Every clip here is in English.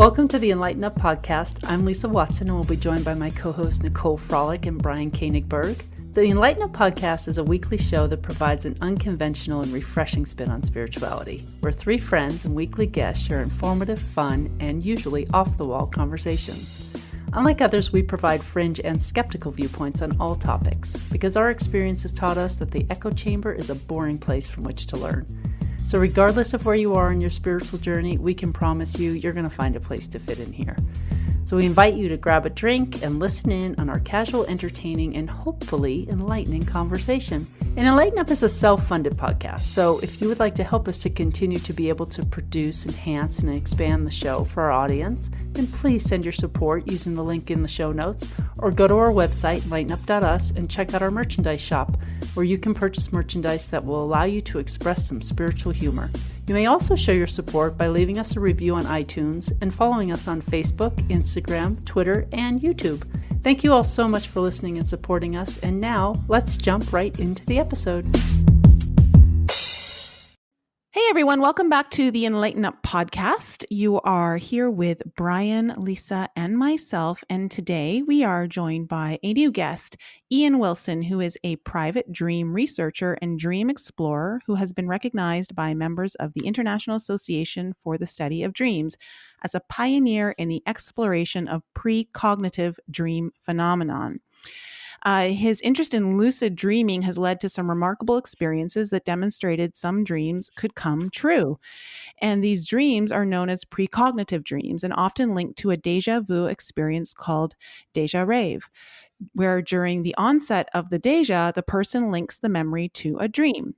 Welcome to the enLIGHTenUP podcast. I'm Lisa Watson and will be joined by my co-hosts Nicole Frolick and Brian Koenigberg. The enLIGHTenUP podcast is a weekly show that provides an unconventional and refreshing spin on spirituality, where three friends and weekly guests share informative, fun, and usually off-the-wall conversations. Unlike others, we provide fringe and skeptical viewpoints on all topics, because our experience has taught us that the echo chamber is a boring place from which to learn. So regardless of where you are in your spiritual journey, we can promise you're going to find a place to fit in here. So we invite you to grab a drink and listen in on our casual, entertaining, and hopefully enlightening conversation. And enLIGHTenUP is a self-funded podcast, so if you would like to help us to continue to be able to produce, enhance, and expand the show for our audience, then please send your support using the link in the show notes, or go to our website, enlightenup.us, and check out our merchandise shop, where you can purchase merchandise that will allow you to express some spiritual humor. You may also show your support by leaving us a review on iTunes and following us on Facebook, Instagram, Twitter, and YouTube. Thank you all so much for listening and supporting us, and now let's jump right into the episode. Hey everyone, welcome back to the enLIGHTenUP podcast. You are here with Brian, Lisa, and myself, and today we are joined by a new guest, Ian Wilson, who is a private dream researcher and dream explorer who has been recognized by members of the International Association for the Study of Dreams as a pioneer in the exploration of precognitive dream phenomenon. His interest in lucid dreaming has led to some remarkable experiences that demonstrated some dreams could come true. And these dreams are known as precognitive dreams and often linked to a déjà vu experience called déjà rêvé, where during the onset of the déjà, the person links the memory to a dream.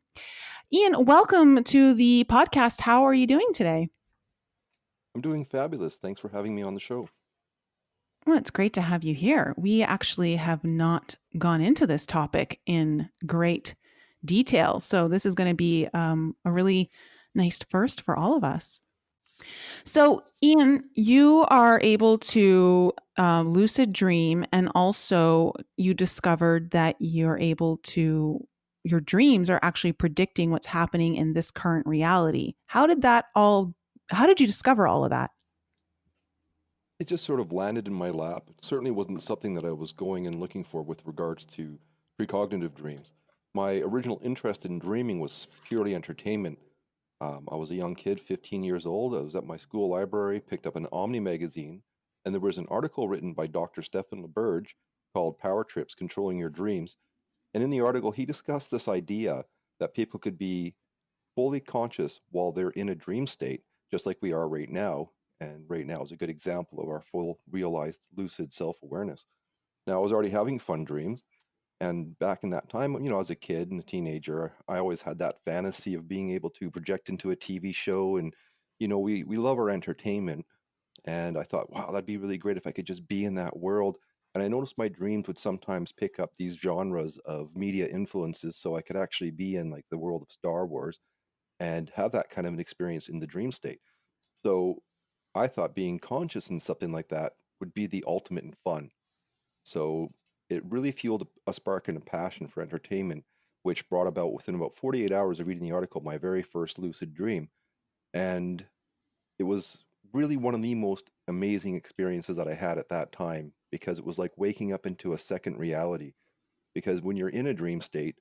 Ian, welcome to the podcast. How are you doing today? I'm doing fabulous. Thanks for having me on the show. Well, it's great to have you here. We actually have not gone into this topic in great detail. So this is going to be a really nice first for all of us. So Ian, you are able to lucid dream, and also you discovered that your dreams are actually predicting what's happening in this current reality. How did you discover all of that? It just sort of landed in my lap. It certainly wasn't something that I was going and looking for with regards to precognitive dreams. My original interest in dreaming was purely entertainment. I was a young kid, 15 years old. I was at my school library, picked up an Omni magazine, and there was an article written by Dr. Stephan LaBerge called Power Trips, Controlling Your Dreams. And in the article, he discussed this idea that people could be fully conscious while they're in a dream state, just like we are right now. And right now is a good example of our full realized lucid self-awareness. Now, I was already having fun dreams. And back in that time, as a kid and a teenager, I always had that fantasy of being able to project into a TV show. And, we love our entertainment. And I thought, wow, that'd be really great if I could just be in that world. And I noticed my dreams would sometimes pick up these genres of media influences. So I could actually be in like the world of Star Wars and have that kind of an experience in the dream state. So I thought being conscious in something like that would be the ultimate in fun. So it really fueled a spark and a passion for entertainment, which brought about within about 48 hours of reading the article, my very first lucid dream. And it was really one of the most amazing experiences that I had at that time, because it was like waking up into a second reality. Because when you're in a dream state,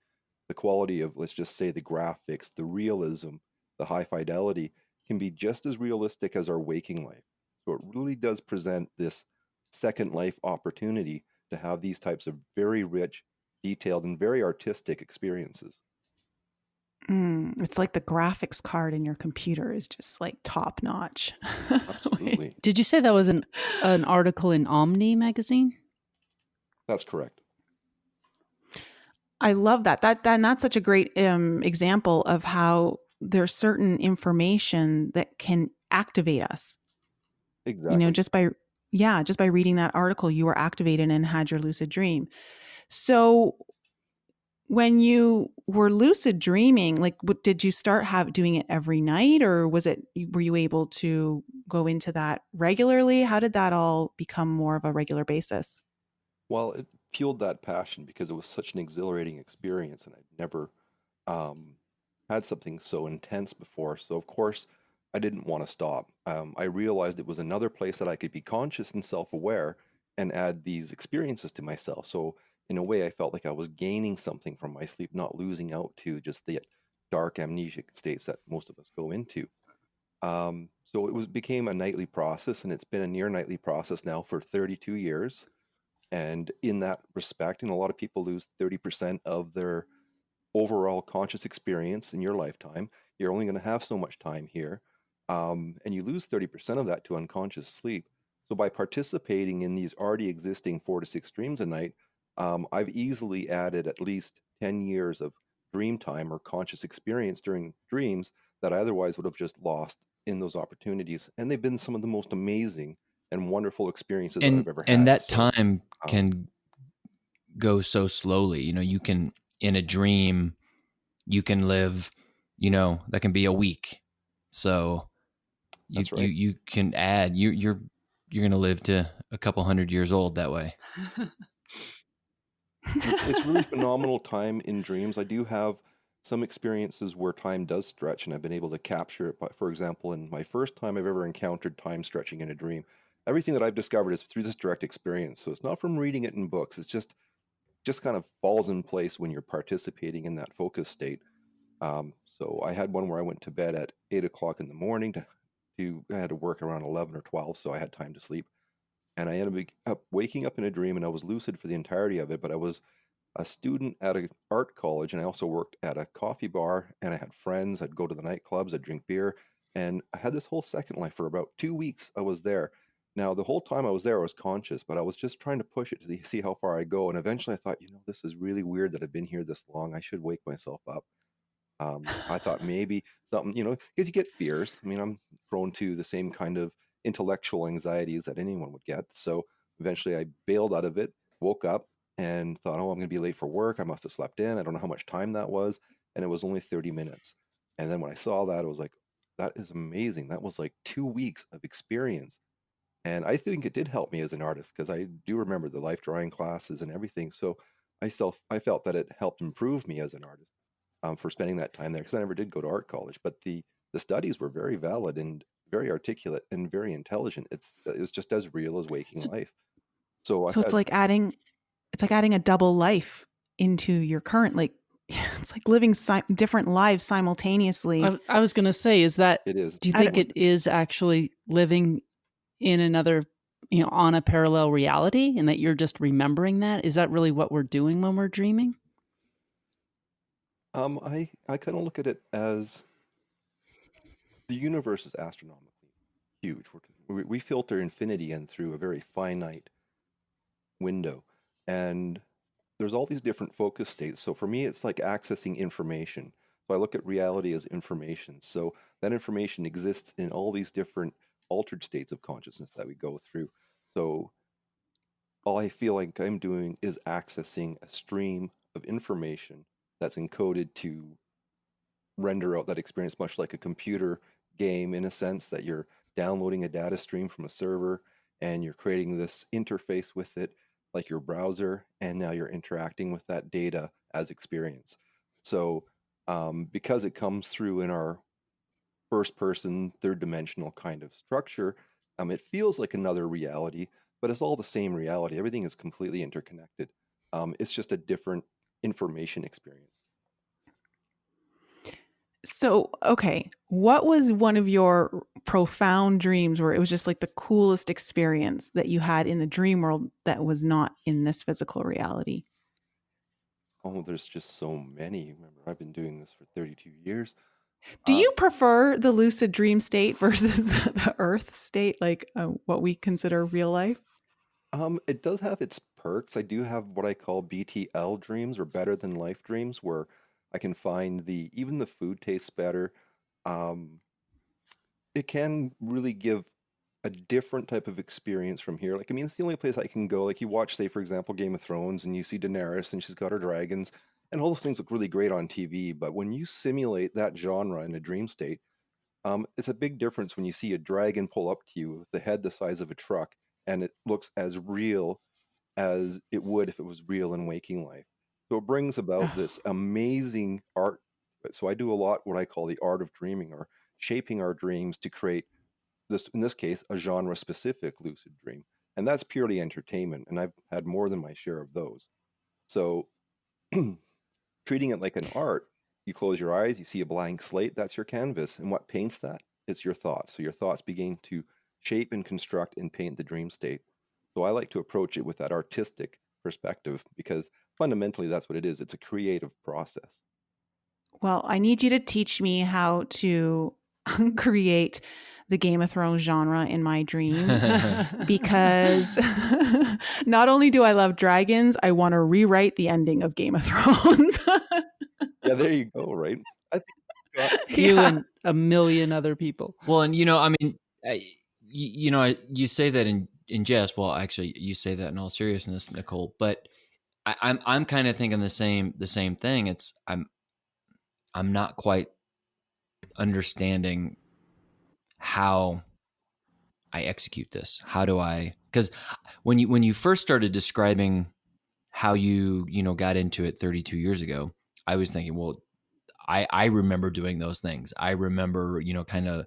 the quality of, let's just say, the graphics, the realism, the high fidelity can be just as realistic as our waking life. So it really does present this second life opportunity to have these types of very rich, detailed, and very artistic experiences. It's like the graphics card in your computer is just like top notch. Absolutely. Did you say that was an article in Omni magazine? That's correct. I love that. That's such a great example of how there's certain information that can activate us. Exactly. Just by reading that article, you were activated and had your lucid dream. So when you were lucid dreaming, like, did you start doing it every night, or were you able to go into that regularly? How did that all become more of a regular basis? Well, it fueled that passion because it was such an exhilarating experience, and I'd never had something so intense before. So, of course, I didn't want to stop. I realized it was another place that I could be conscious and self-aware and add these experiences to myself. So in a way, I felt like I was gaining something from my sleep, not losing out to just the dark amnesic states that most of us go into. So it became a nightly process, and it's been a near nightly process now for 32 years. And in that respect, and a lot of people lose 30% of their overall conscious experience in your lifetime. You're only going to have so much time here. And you lose 30% of that to unconscious sleep. So by participating in these already existing 4 to 6 dreams a night, I've easily added at least 10 years of dream time or conscious experience during dreams that I otherwise would have just lost in those opportunities. And they've been some of the most amazing and wonderful experiences that I've ever And had. that So time um, can go so slowly. You can, in a dream, you can live, that can be a week. So you that's you right. you can add, you're going to live to a couple 100 years old that way. It's really phenomenal time in dreams. I do have some experiences where time does stretch, and I've been able to capture it. But for example, in my first time I've ever encountered time stretching in a dream, everything that I've discovered is through this direct experience. So it's not from reading it in books. It's just kind of falls in place when you're participating in that focus state. So I had one where I went to bed at 8 o'clock in the morning I had to work around 11 or 12, so I had time to sleep. And I ended up waking up in a dream, and I was lucid for the entirety of it. But I was a student at an art college, and I also worked at a coffee bar, and I had friends. I'd go to the nightclubs, I'd drink beer, and I had this whole second life for about 2 weeks. I was there. Now, the whole time I was there, I was conscious, but I was just trying to push it to see how far I go. And eventually I thought, this is really weird that I've been here this long. I should wake myself up. I thought maybe something, because you get fears. I mean, I'm prone to the same kind of intellectual anxieties that anyone would get. So eventually I bailed out of it, woke up, and thought, oh, I'm going to be late for work. I must have slept in. I don't know how much time that was. And it was only 30 minutes. And then when I saw that, I was like, that is amazing. That was like 2 weeks of experience. And I think it did help me as an artist, because I do remember the life drawing classes and everything. So I felt that it helped improve me as an artist, for spending that time there, because I never did go to art college. But the studies were very valid and very articulate and very intelligent. It was just as real as waking So, life. So I've so had it's like adding a double life into your current, like, it's like living different lives simultaneously. I was going to say, it is. do you I think it is actually living in another, on a parallel reality, and that you're just remembering that? Is that really what we're doing when we're dreaming? I kind of look at it as the universe is astronomically huge. We filter infinity in through a very finite window, and there's all these different focus states. So for me, it's like accessing information. So I look at reality as information. So that information exists in all these different altered states of consciousness that we go through. So all I feel like I'm doing is accessing a stream of information that's encoded to render out that experience, much like a computer game, in a sense that you're downloading a data stream from a server and you're creating this interface with it, like your browser, and now you're interacting with that data as experience. So because it comes through in our first person, third dimensional kind of structure, it feels like another reality, but it's all the same reality. Everything is completely interconnected. It's just a different information experience. So, okay, what was one of your profound dreams where it was just like the coolest experience that you had in the dream world that was not in this physical reality? Oh, there's just so many. Remember, I've been doing this for 32 years. Do Uh, you prefer the lucid dream state versus the earth state, like what we consider real life? it does have its perks. I do have what I call BTL dreams, or better than life dreams, where I can find even the food tastes better. Um, it can really give a different type of experience from here. Like, I mean, it's the only place I can go. Like, you watch, say, for example, Game of Thrones, and you see Daenerys, and she's got her dragons, and all those things look really great on TV. But when you simulate that genre in a dream state, it's a big difference when you see a dragon pull up to you with a head the size of a truck, and it looks as real as it would if it was real in waking life. So it brings about Ugh. this amazing art. So I do a lot what I call the art of dreaming, or shaping our dreams to create this, in this case, a genre-specific lucid dream. And that's purely entertainment, and I've had more than my share of those. So treating it like an art, you close your eyes, you see a blank slate, that's your canvas. And what paints that? It's your thoughts. So your thoughts begin to shape and construct and paint the dream state. So I like to approach it with that artistic perspective because fundamentally that's what it is. It's a creative process. Well, I need you to teach me how to create the Game of Thrones genre in my dream because not only do I love dragons, I want to rewrite the ending of Game of Thrones. Yeah, there you go, right? I think You and a million other people. Well, and I mean, you say that in jest. Well, actually, you say that in all seriousness, Nicole. But I'm kind of thinking the same thing. It's I'm not quite understanding how I execute this. How do I? Because when you first started describing how you got into it 32 years ago, I was thinking, well, I remember doing those things. I remember kind of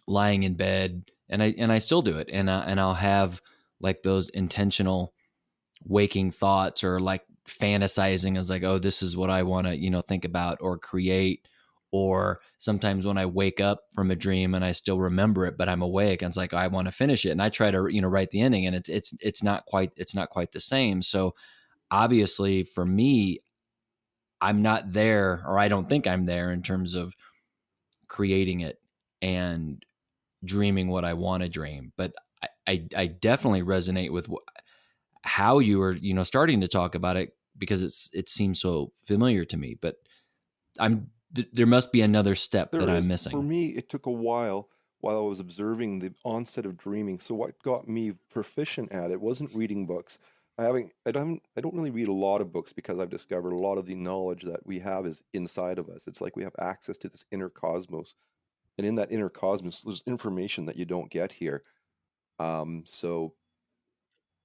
lying in bed, and I still do it, and I'll have like those intentional waking thoughts or like fantasizing as like, oh, this is what I want to think about or create. Or sometimes when I wake up from a dream and I still remember it, but I'm awake, and it's like I want to finish it, and I try to write the ending, and it's not quite the same. So obviously for me, I'm not there, or I don't think I'm there in terms of creating it and dreaming what I want to dream. But I definitely resonate with how you were starting to talk about it, because it seems so familiar to me. But there must be another step that I'm missing. For me, it took a while I was observing the onset of dreaming. So what got me proficient at it wasn't reading books. I don't really read a lot of books because I've discovered a lot of the knowledge that we have is inside of us. It's like we have access to this inner cosmos, and in that inner cosmos, there's information that you don't get here. So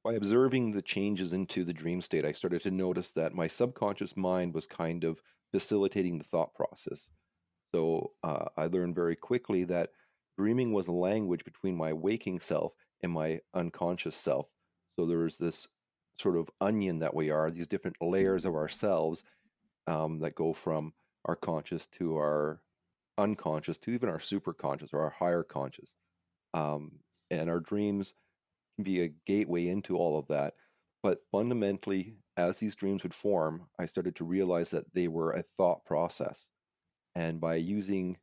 by observing the changes into the dream state, I started to notice that my subconscious mind was kind of facilitating the thought process. So I learned very quickly that dreaming was a language between my waking self and my unconscious self. So there's this sort of onion that we are, these different layers of ourselves that go from our conscious to our unconscious to even our superconscious or our higher conscious. And our dreams can be a gateway into all of that. But fundamentally, as these dreams would form, I started to realize that they were a thought process. And by using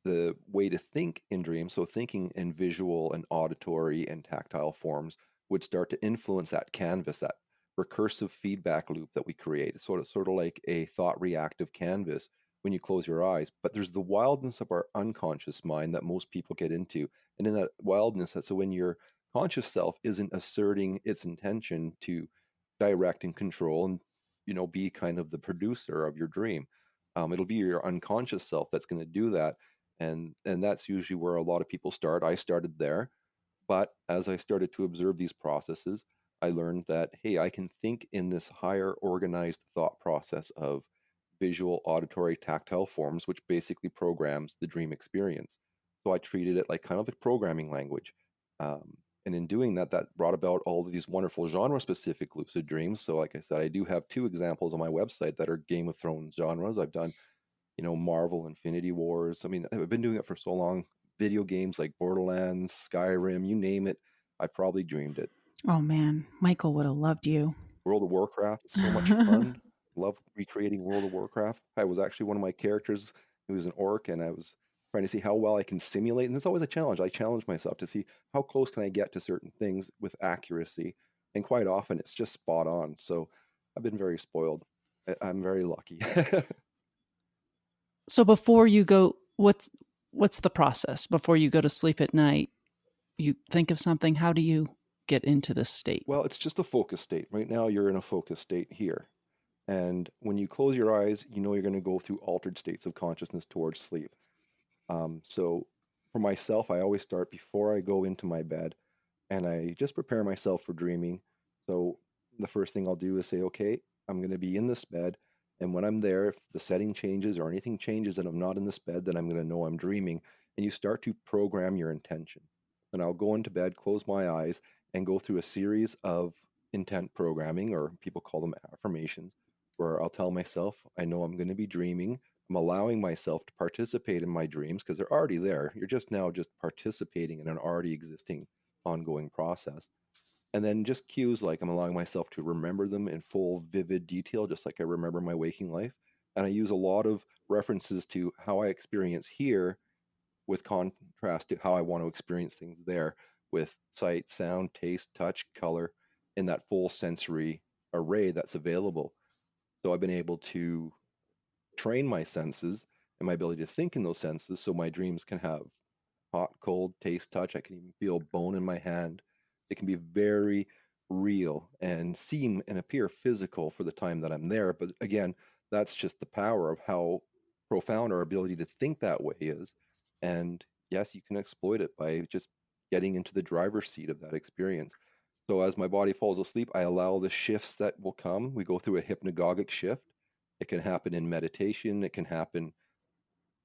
the way to think in dreams, so thinking in visual and auditory and tactile forms, would start to influence that canvas, that recursive feedback loop that we create. It's sort of like a thought reactive canvas when you close your eyes. But there's the wildness of our unconscious mind that most people get into. And in that wildness, so when your conscious self isn't asserting its intention to direct and control and be kind of the producer of your dream, it'll be your unconscious self that's going to do that. And that's usually where a lot of people start. I started there. But as I started to observe these processes, I learned that, hey, I can think in this higher organized thought process of visual, auditory, tactile forms, which basically programs the dream experience. So I treated it like kind of a programming language. And in doing that, that brought about all of these wonderful genre-specific lucid dreams. So like I said, I do have 2 examples on my website that are Game of Thrones genres. I've done, Marvel Infinity Wars. I mean, I've been doing it for so long. Video games like Borderlands, Skyrim, you name it, I probably dreamed it. Oh man, Michael would have loved you. World of Warcraft is so much fun. Love recreating World of Warcraft. I was actually one of my characters who was an orc, and I was trying to see how well I can simulate. And it's always a challenge. I challenge myself to see how close can I get to certain things with accuracy. And quite often it's just spot on. So I've been very spoiled. I'm very lucky. So before you go, what's the process? Before you go to sleep at night, you think of something. How do you get into this state? Well, it's just a focus state. Right now, you're in a focus state here. And when you close your eyes, you're going to go through altered states of consciousness towards sleep. So for myself, I always start before I go into my bed, and I just prepare myself for dreaming. So the first thing I'll do is say, okay, I'm going to be in this bed, And when I'm there, if the setting changes or anything changes and I'm not in this bed, then I'm going to know I'm dreaming. And you start to program your intention. And I'll go into bed, close my eyes, and go through a series of intent programming, or people call them affirmations, where I'll tell myself, I know I'm going to be dreaming. I'm allowing myself to participate in my dreams because they're already there. You're just now just participating in an already existing ongoing process. And then just cues like I'm allowing myself to remember them in full, vivid detail, just like I remember my waking life. And I use a lot of references to how I experience here with contrast to how I want to experience things there with sight, sound, taste, touch, color in that full sensory array that's available. So I've been able to train my senses and my ability to think in those senses so my dreams can have hot, cold, taste, touch. I can even feel bone in my hand. It can be very real and seem and appear physical for the time that I'm there. But again, that's just the power of how profound our ability to think that way is. And yes, you can exploit it by just getting into the driver's seat of that experience. So as my body falls asleep, I allow the shifts that will come. We go through a hypnagogic shift. It can happen in meditation. It can happen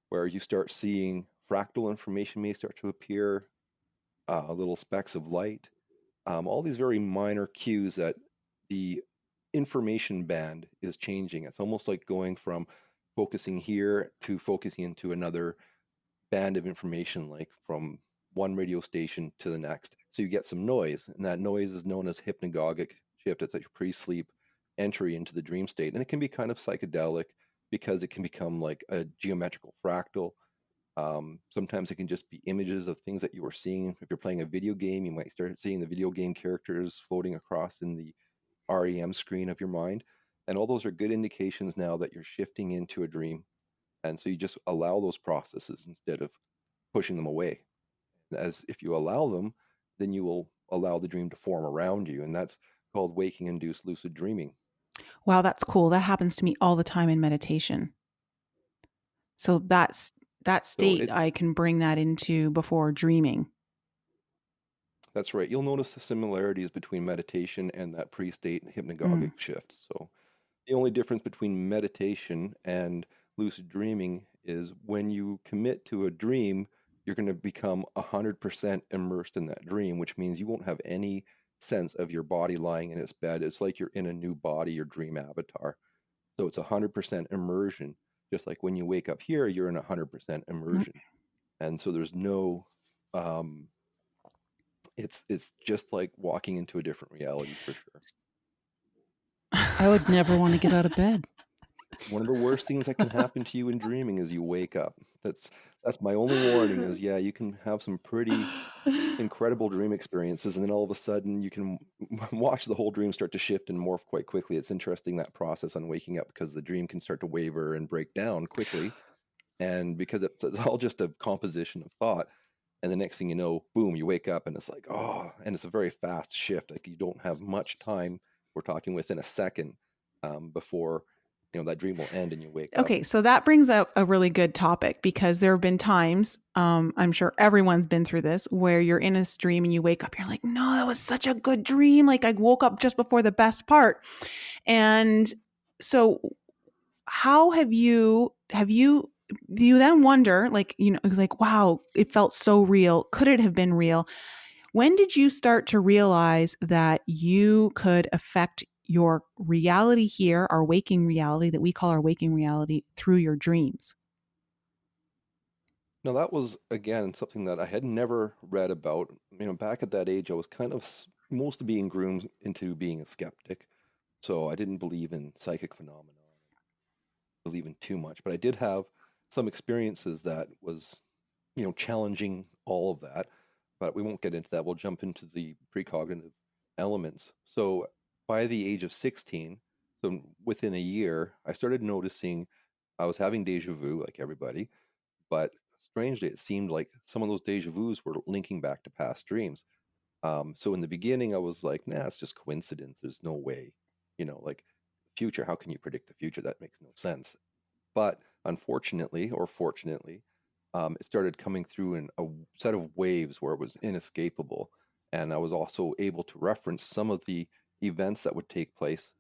where you start seeing fractal information may start to appear, little specks of light, all these very minor cues that the information band is changing. It's almost like going from focusing here to focusing into another band of information, like from one radio station to the next. So you get some noise, and that noise is known as hypnagogic shift. It's like a pre-sleep entry into the dream state. And it can be kind of psychedelic because it can become like a geometrical fractal. Sometimes it can just be images of things that you were seeing. If you're playing a video game, you might start seeing the video game characters floating across in the REM screen of your mind. And all those are good indications now that you're shifting into a dream. And so you just allow those processes instead of pushing them away. As if you allow them, then you will allow the dream to form around you. And that's called waking induced lucid dreaming. Wow, that's cool. That happens to me all the time in meditation. So that state, I can bring that into before dreaming. That's right. You'll notice the similarities between meditation and that pre-state hypnagogic shift. So the only difference between meditation and lucid dreaming is when you commit to a dream, you're going to become 100% immersed in that dream, which means you won't have any sense of your body lying in its bed. It's like you're in a new body, your dream avatar. So it's 100% immersion. Just like when you wake up here, you're in 100% immersion. And so there's no, it's just like walking into a different reality for sure. I would never want to get out of bed. One of the worst things that can happen to you in dreaming is you wake up. That's my only warning is, yeah, you can have some pretty incredible dream experiences, and then all of a sudden you can watch the whole dream start to shift and morph quite quickly. It's interesting, that process on waking up, because the dream can start to waver and break down quickly. And because it's all just a composition of thought. And the next thing you know, boom, you wake up and it's like, oh, and it's a very fast shift. Like you don't have much time. We're talking within a second before, that dream will end and you wake up. Okay, so that brings up a really good topic, because there have been times, I'm sure everyone's been through this, where you're in a dream and you wake up, you're like, no, that was such a good dream. Like I woke up just before the best part. And so how do you then wonder, like, like, wow, it felt so real. Could it have been real? When did you start to realize that you could affect your reality here, our waking reality that we call our waking reality, through your dreams? Now, that was, again, something that I had never read about. Back at that age, I was kind of most being groomed into being a skeptic. So I didn't believe in psychic phenomena, believe in too much. But I did have some experiences that was, challenging all of that. But we won't get into that. We'll jump into the precognitive elements. So by the age of 16, so within a year, I started noticing I was having deja vu like everybody, but strangely, it seemed like some of those deja vus were linking back to past dreams. So in the beginning, I was like, nah, it's just coincidence. There's no way, like future. How can you predict the future? That makes no sense. But unfortunately, or fortunately, it started coming through in a set of waves where it was inescapable. And I was also able to reference some of the events that would take place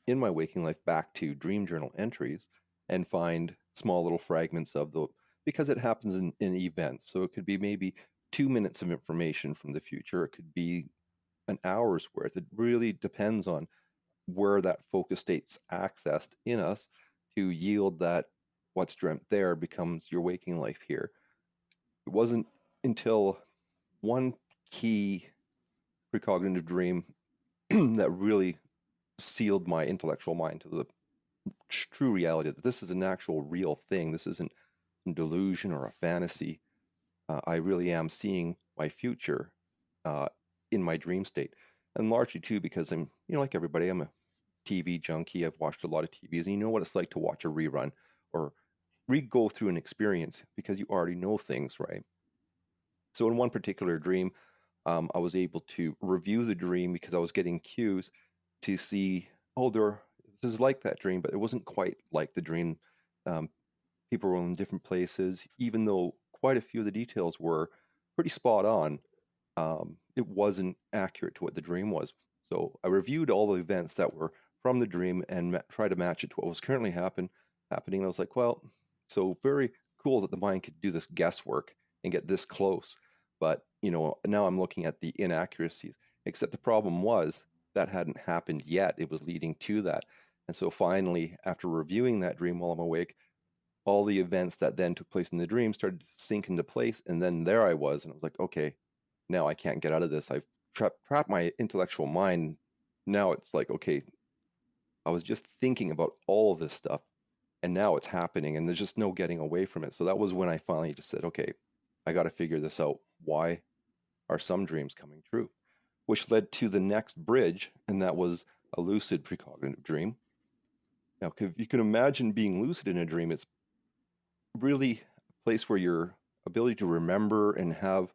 in my waking life back to dream journal entries and find small little fragments of the, because it happens in events. So it could be maybe 2 minutes of information from the future. It could be an hour's worth. It really depends on where that focus state's accessed in us to yield that what's dreamt there becomes your waking life here. It wasn't until one key precognitive dream that really sealed my intellectual mind to the true reality that this is an actual real thing. This isn't some delusion or a fantasy. I really am seeing my future in my dream state. And largely too, because I'm, like everybody, I'm a TV junkie. I've watched a lot of TVs, and you know what it's like to watch a rerun or re-go through an experience because you already know things, right? So in one particular dream, I was able to review the dream because I was getting cues to see, oh, this is like that dream, but it wasn't quite like the dream. People were in different places, even though quite a few of the details were pretty spot on. It wasn't accurate to what the dream was. So I reviewed all the events that were from the dream and tried to match it to what was currently happening. And I was like, well, so very cool that the mind could do this guesswork and get this close. But, now I'm looking at the inaccuracies, except the problem was that hadn't happened yet. It was leading to that. And so finally, after reviewing that dream while I'm awake, all the events that then took place in the dream started to sink into place. And then there I was, and I was like, okay, now I can't get out of this. I've trapped my intellectual mind. Now it's like, okay, I was just thinking about all of this stuff, and now it's happening, and there's just no getting away from it. So that was when I finally just said, okay, I got to figure this out. Why are some dreams coming true? Which led to the next bridge, and that was a lucid precognitive dream. Now, if you can imagine being lucid in a dream, it's really a place where your ability to remember and have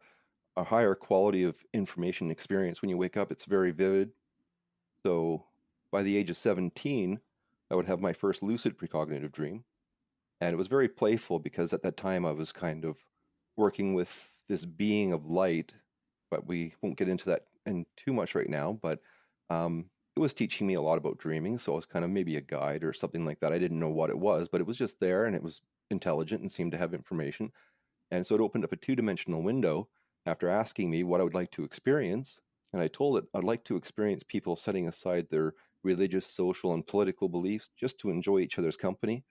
a higher quality of information experience when you wake up, it's very vivid. So by the age of 17, I would have my first lucid precognitive dream. And it was very playful because at that time I was kind of working with this being of light, but we won't get into that in too much right now. But it was teaching me a lot about dreaming. So I was kind of maybe a guide or something like that. I didn't know what it was, but it was just there, and it was intelligent and seemed to have information. And so it opened up a 2-dimensional window after asking me what I would like to experience. And I told it I'd like to experience people setting aside their religious, social, and political beliefs just to enjoy each other's company.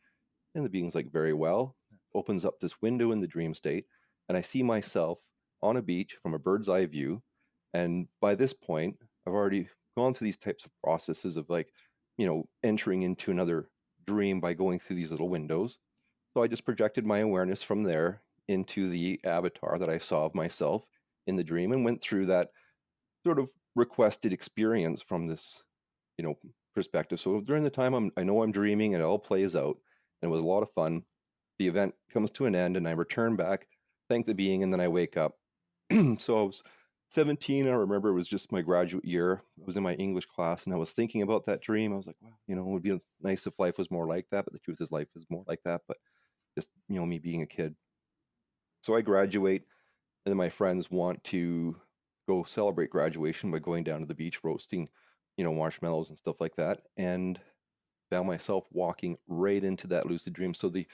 And the being's like, very well. Opens up this window in the dream state, and I see myself on a beach from a bird's eye view. And by this point, I've already gone through these types of processes of entering into another dream by going through these little windows. So I just projected my awareness from there into the avatar that I saw of myself in the dream and went through that sort of requested experience from this, perspective. So during the time I know I'm dreaming and it all plays out, and it was a lot of fun. The event comes to an end and I return back, thank the being, and then I wake up. So I was 17. I remember it was just my graduate year. I was in my English class and I was thinking about that dream. I was like, wow, it would be nice if life was more like that. But the truth is life is more like that. But just, me being a kid. So I graduate, and then my friends want to go celebrate graduation by going down to the beach, roasting, marshmallows and stuff like that. And found myself walking right into that lucid dream. So the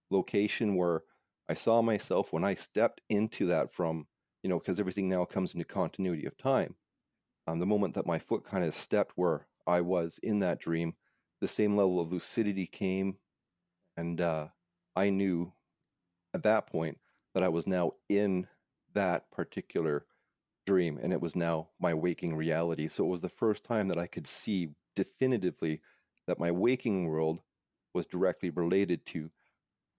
location where I saw myself when I stepped into that from, because everything now comes into continuity of time. The moment that my foot kind of stepped where I was in that dream, the same level of lucidity came. And I knew at that point that I was now in that particular dream, and it was now my waking reality. So it was the first time that I could see definitively that my waking world was directly related to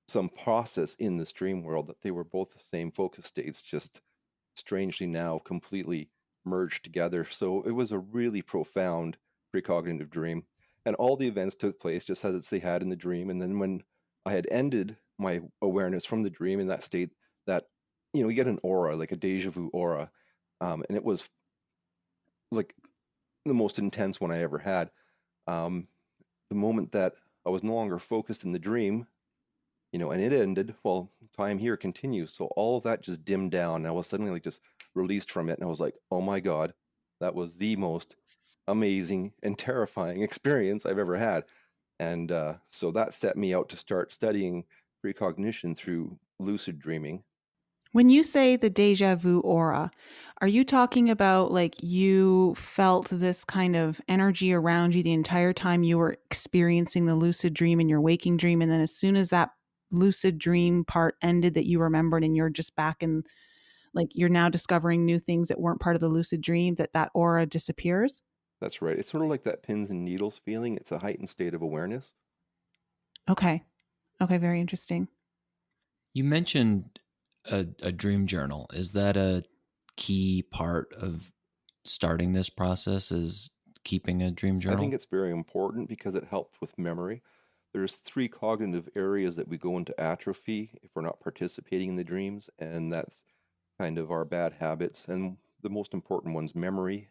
some process in this dream world, that they were both the same focus states, just strangely now completely merged together. So it was a really profound precognitive dream. And all the events took place just as they had in the dream. And then when I had ended my awareness from the dream in that state, that, you get an aura, like a deja vu aura. And it was like the most intense one I ever had. The moment that I was no longer focused in the dream, and it ended, well, time here continues. So all of that just dimmed down, and I was suddenly just released from it. And I was like, oh my God, that was the most amazing and terrifying experience I've ever had. And so that set me out to start studying precognition through lucid dreaming. When you say the déjà vu aura, are you talking about like you felt this kind of energy around you the entire time you were experiencing the lucid dream in your waking dream? And then as soon as that lucid dream part ended, that you remembered and you're just back in, like you're now discovering new things that weren't part of the lucid dream, that aura disappears? That's right. It's sort of like that pins and needles feeling. It's a heightened state of awareness. Okay. Okay. Very interesting. You mentioned a dream journal. Is that a key part of starting this process? Is keeping a dream I think journal? it's very important because it helps with memory. There's 3 cognitive areas that we go into atrophy if we're not participating in the dreams, and that's kind of our bad habits. And the most important one's memory.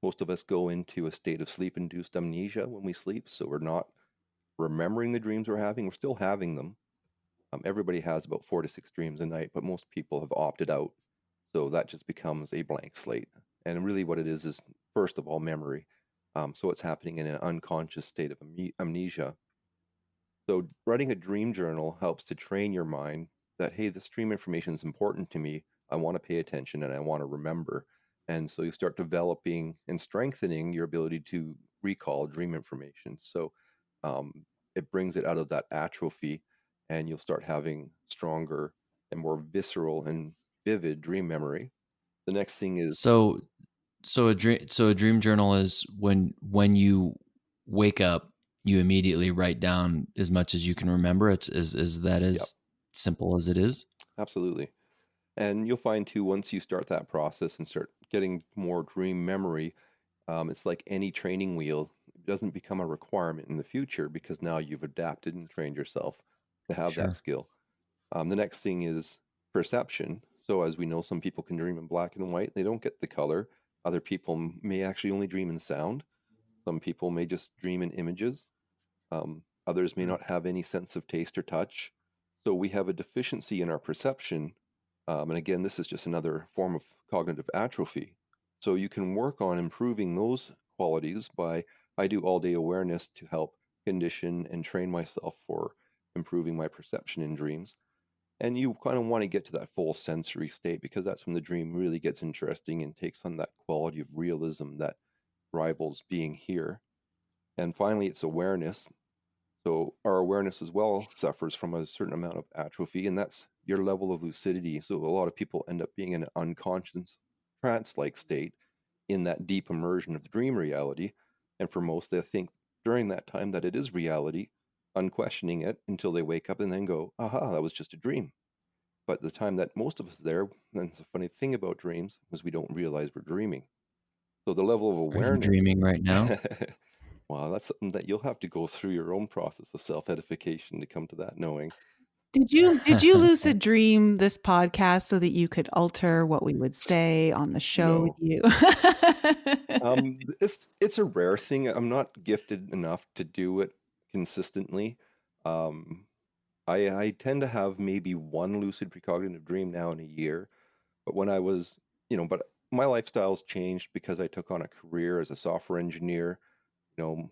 Most of us go into a state of sleep-induced amnesia when we sleep, so we're not remembering the dreams we're having. We're still having them. Everybody has about 4 to 6 dreams a night, but most people have opted out. So that just becomes a blank slate. And really what it is first of all, memory. So it's happening in an unconscious state of amnesia. So writing a dream journal helps to train your mind that, hey, this dream information is important to me. I want to pay attention and I want to remember. And so you start developing and strengthening your ability to recall dream information. So it brings it out of that atrophy, and you'll start having stronger and more visceral and vivid dream memory. The next thing is, So so a dream journal is when you wake up, you immediately write down as much as you can remember. It's is that yep, as simple as it is? absolutely. And you'll find too, once you start that process and start getting more dream memory, it's like any training wheel. It doesn't become a requirement in the future because now you've adapted and trained yourself to have that Sure. skill. The next thing is perception. So, as we know, some people can dream in black and white, they don't get the color. Other people may actually only dream in sound. Some people may just dream in images. Others may not have any sense of taste or touch. So, we have a deficiency in our perception. And again, this is just another form of cognitive atrophy. So, you can work on improving those qualities by, I do all day awareness to help condition and train myself for improving my perception in dreams. And you kind of want to get to that full sensory state because that's when the dream really gets interesting and takes on that quality of realism that rivals being here. And finally, it's awareness. So our awareness as well suffers from a certain amount of atrophy, and that's your level of lucidity. So a lot of people end up being in an unconscious trance-like state in that deep immersion of the dream reality. And for most, they think during that time that it is reality, unquestioning it until they wake up and then go, aha, that was just a dream. But the time that most of us are there, and it's a funny thing about dreams, is we don't realize we're dreaming. So the level of Are you awareness, dreaming right now? wow, that's something that you'll have to go through your own process of self-edification to come to that knowing. Did you lucid dream this podcast so that you could alter what we would say on the show with No. you? It's a rare thing. I'm not gifted enough to do it consistently. Um, I tend to have maybe one lucid precognitive dream now in a year. But when I was, but my lifestyle's changed because I took on a career as a software engineer, you know,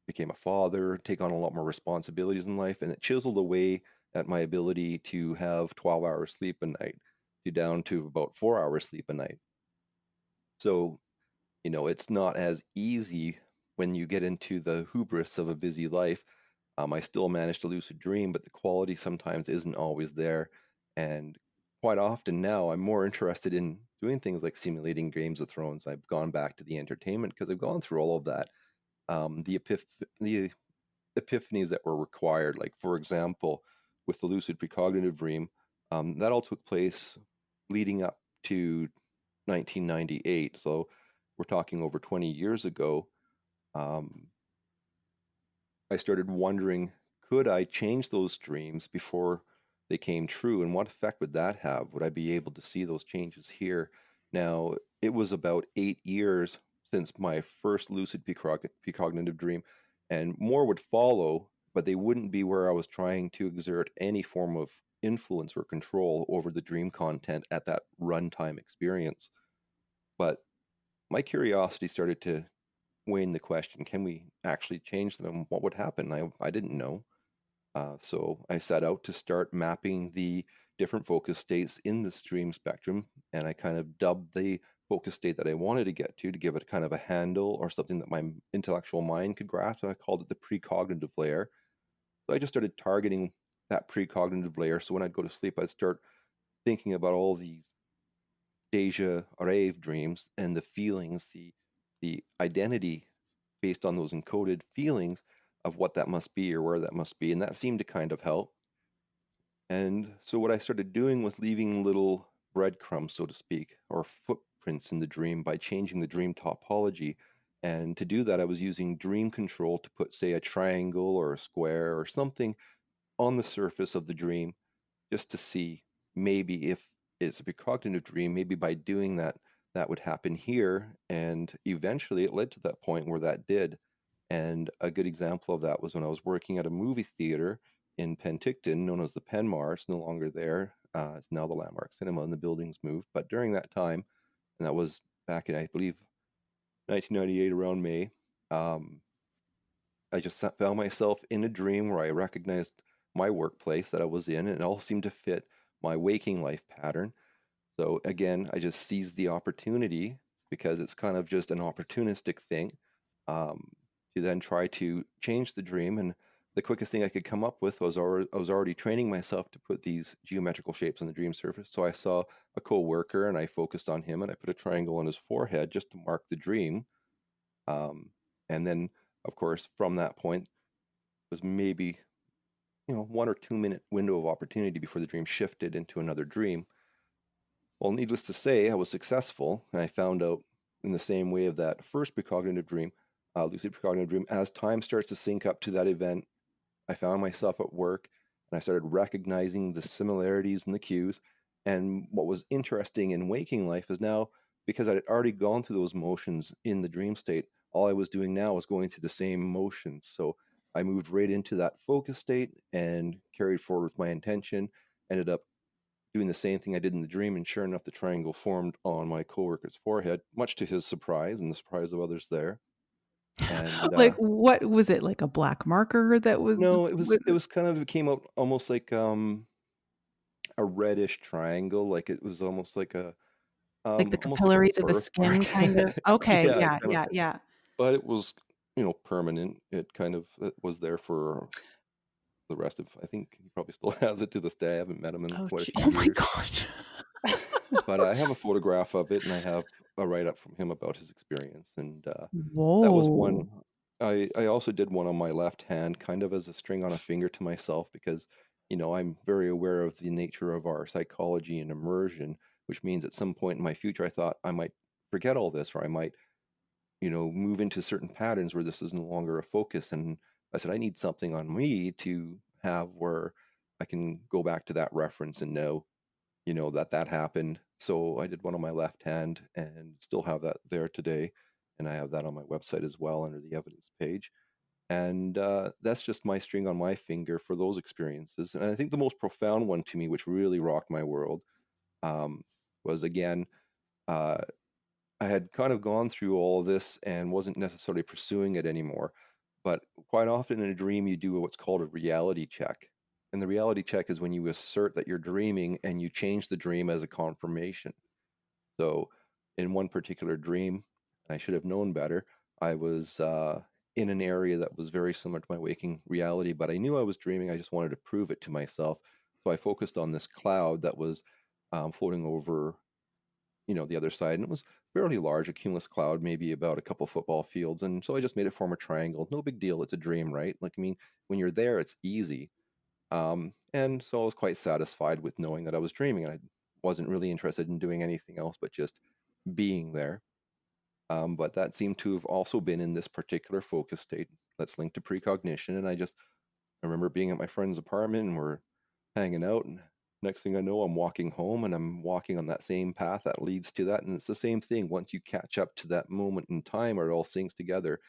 became a father, take on a lot more responsibilities in life, and it chiseled away at my ability to have 12 hours sleep a night to down to about 4 hours sleep a night. So, it's not as easy when you get into the hubris of a busy life. I still manage to lucid dream, but the quality sometimes isn't always there. And quite often now, I'm more interested in doing things like simulating Games of Thrones. I've gone back to the entertainment because I've gone through all of that. The epiphanies that were required, like for example, with the lucid precognitive dream, that all took place leading up to 1998. So we're talking over 20 years ago. Um, I started wondering, could I change those dreams before they came true? And what effect would that have? Would I be able to see those changes here? Now, it was about 8 years since my first lucid precognitive dream, and more would follow, but they wouldn't be where I was trying to exert any form of influence or control over the dream content at that runtime experience. But my curiosity started to wane the question, can we actually change them? What would happen? I didn't know. So I set out to start mapping the different focus states in the dream spectrum, and I kind of dubbed the focus state that I wanted to get to give it kind of a handle or something that my intellectual mind could grasp. And I called it the precognitive layer. So I just started targeting that precognitive layer. So when I'd go to sleep, I'd start thinking about all these déjà, rêve dreams and the feelings, the identity based on those encoded feelings of what that must be or where that must be. And that seemed to kind of help. And so what I started doing was leaving little breadcrumbs, so to speak, or footprints in the dream by changing the dream topology. And to do that, I was using dream control to put, say, a triangle or a square or something on the surface of the dream just to see maybe if it's a precognitive dream, maybe by doing that, that would happen here. And eventually it led to that point where that did. And a good example of that was when I was working at a movie theater in Penticton, known as the Penmar. It's no longer there. It's now the Landmark Cinema, and the building's moved. But during that time, and that was back in, I believe, 1998, around May, I just found myself in a dream where I recognized my workplace that I was in, and it all seemed to fit my waking life pattern. So again, I just seized the opportunity because it's kind of just an opportunistic thing to then try to change the dream. And the quickest thing I could come up with was I was already training myself to put these geometrical shapes on the dream surface. So I saw a co-worker and I focused on him and I put a triangle on his forehead just to mark the dream. And then, of course, from that point was maybe 1 or 2 minute window of opportunity before the dream shifted into another dream. Well, needless to say, I was successful, and I found out in the same way of that first precognitive dream, lucid precognitive dream, as time starts to sync up to that event, I found myself at work, and I started recognizing the similarities and the cues. And what was interesting in waking life is now, because I had already gone through those motions in the dream state, all I was doing now was going through the same motions. So I moved right into that focus state and carried forward with my intention, ended up doing the same thing I did in the dream, and sure enough, the triangle formed on my coworker's forehead, much to his surprise and the surprise of others there. And Like, what was it, like a black marker that was no, with it was kind of, it came out almost like a reddish triangle, like it was almost like a like the almost like a capillaries of the birthmark. skin kind of? Okay, Yeah, yeah, kind of, yeah, yeah. but it was permanent. It kind of it was there for the rest of. I think he probably still has it to this day. I haven't met him in Oh, quite a gee, few oh my years. gosh. But I have a photograph of it, and I have a write up from him about his experience. And that was Whoa. one. I also did one on my left hand, kind of as a string on a finger to myself, because I'm very aware of the nature of our psychology and immersion, which means at some point in my future, I thought I might forget all this, or I might move into certain patterns where this is no longer a focus. And I said, I need something on me to have where I can go back to that reference and know that happened. So I did one on my left hand and still have that there today. And I have that on my website as well under the evidence page. And that's just my string on my finger for those experiences. And I think the most profound one to me, which really rocked my world, was again, I had kind of gone through all of this and wasn't necessarily pursuing it anymore. But quite often in a dream, you do what's called a reality check. And the reality check is when you assert that you're dreaming and you change the dream as a confirmation. So in one particular dream, I should have known better, I was in an area that was very similar to my waking reality, but I knew I was dreaming. I just wanted to prove it to myself. So I focused on this cloud that was floating over the other side, and it was fairly large, a cumulus cloud, maybe about a couple football fields. And so I just made it form a triangle. No big deal. It's a dream, right? Like, I mean, when you're there, it's easy. And so I was quite satisfied with knowing that I was dreaming, and I wasn't really interested in doing anything else but just being there. But that seemed to have also been in this particular focus state that's linked to precognition. And I remember being at my friend's apartment and we're hanging out, and next thing I know, I'm walking home and I'm walking on that same path that leads to that. And it's the same thing. Once you catch up to that moment in time where it all syncs together,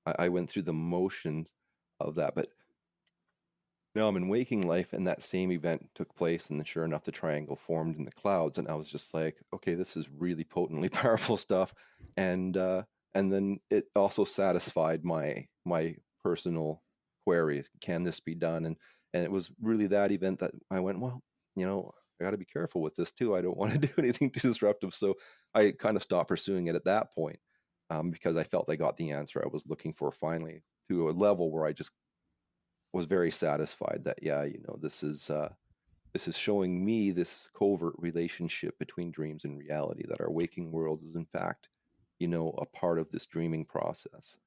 I went through the motions of that. But now I'm in waking life, and that same event took place, and sure enough, the triangle formed in the clouds. And I was just like, okay, this is really potently powerful stuff. and then it also satisfied my personal query: can this be done? And it was really that event that I went, well, I got to be careful with this too. I don't want to do anything too disruptive. So I kind of stopped pursuing it at that point, because I felt I got the answer I was looking for finally, to a level where I just was very satisfied that, yeah, this is showing me this covert relationship between dreams and reality, that our waking world is in fact, a part of this dreaming process.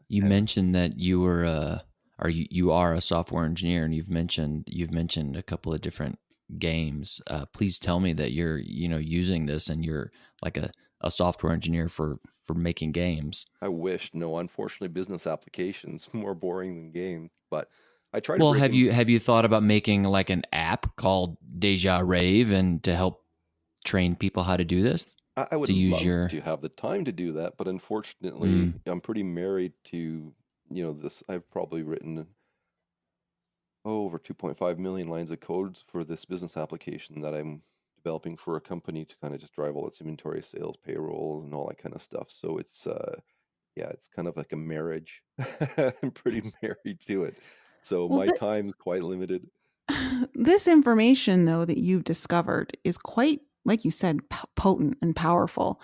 You And mentioned that you were you are a software engineer, and you've mentioned a couple of different games. Please tell me that you're using this, and you're like a software engineer for making games. I wish, no, unfortunately, business applications more boring than games, but I try to Well, break have them. you thought about making like an app called Déjà Rave, and to help train people how to do this? I would To use love your to have the time to do that, but unfortunately, mm, I'm pretty married to, this. I've probably written over 2.5 million lines of code for this business application that I'm developing for a company to kind of just drive all its inventory, sales, payroll, and all that kind of stuff. So it's yeah, it's kind of like a marriage. I'm pretty married to it. So Well, my time's quite limited. this information, though, that you've discovered is quite, like you said, potent and powerful.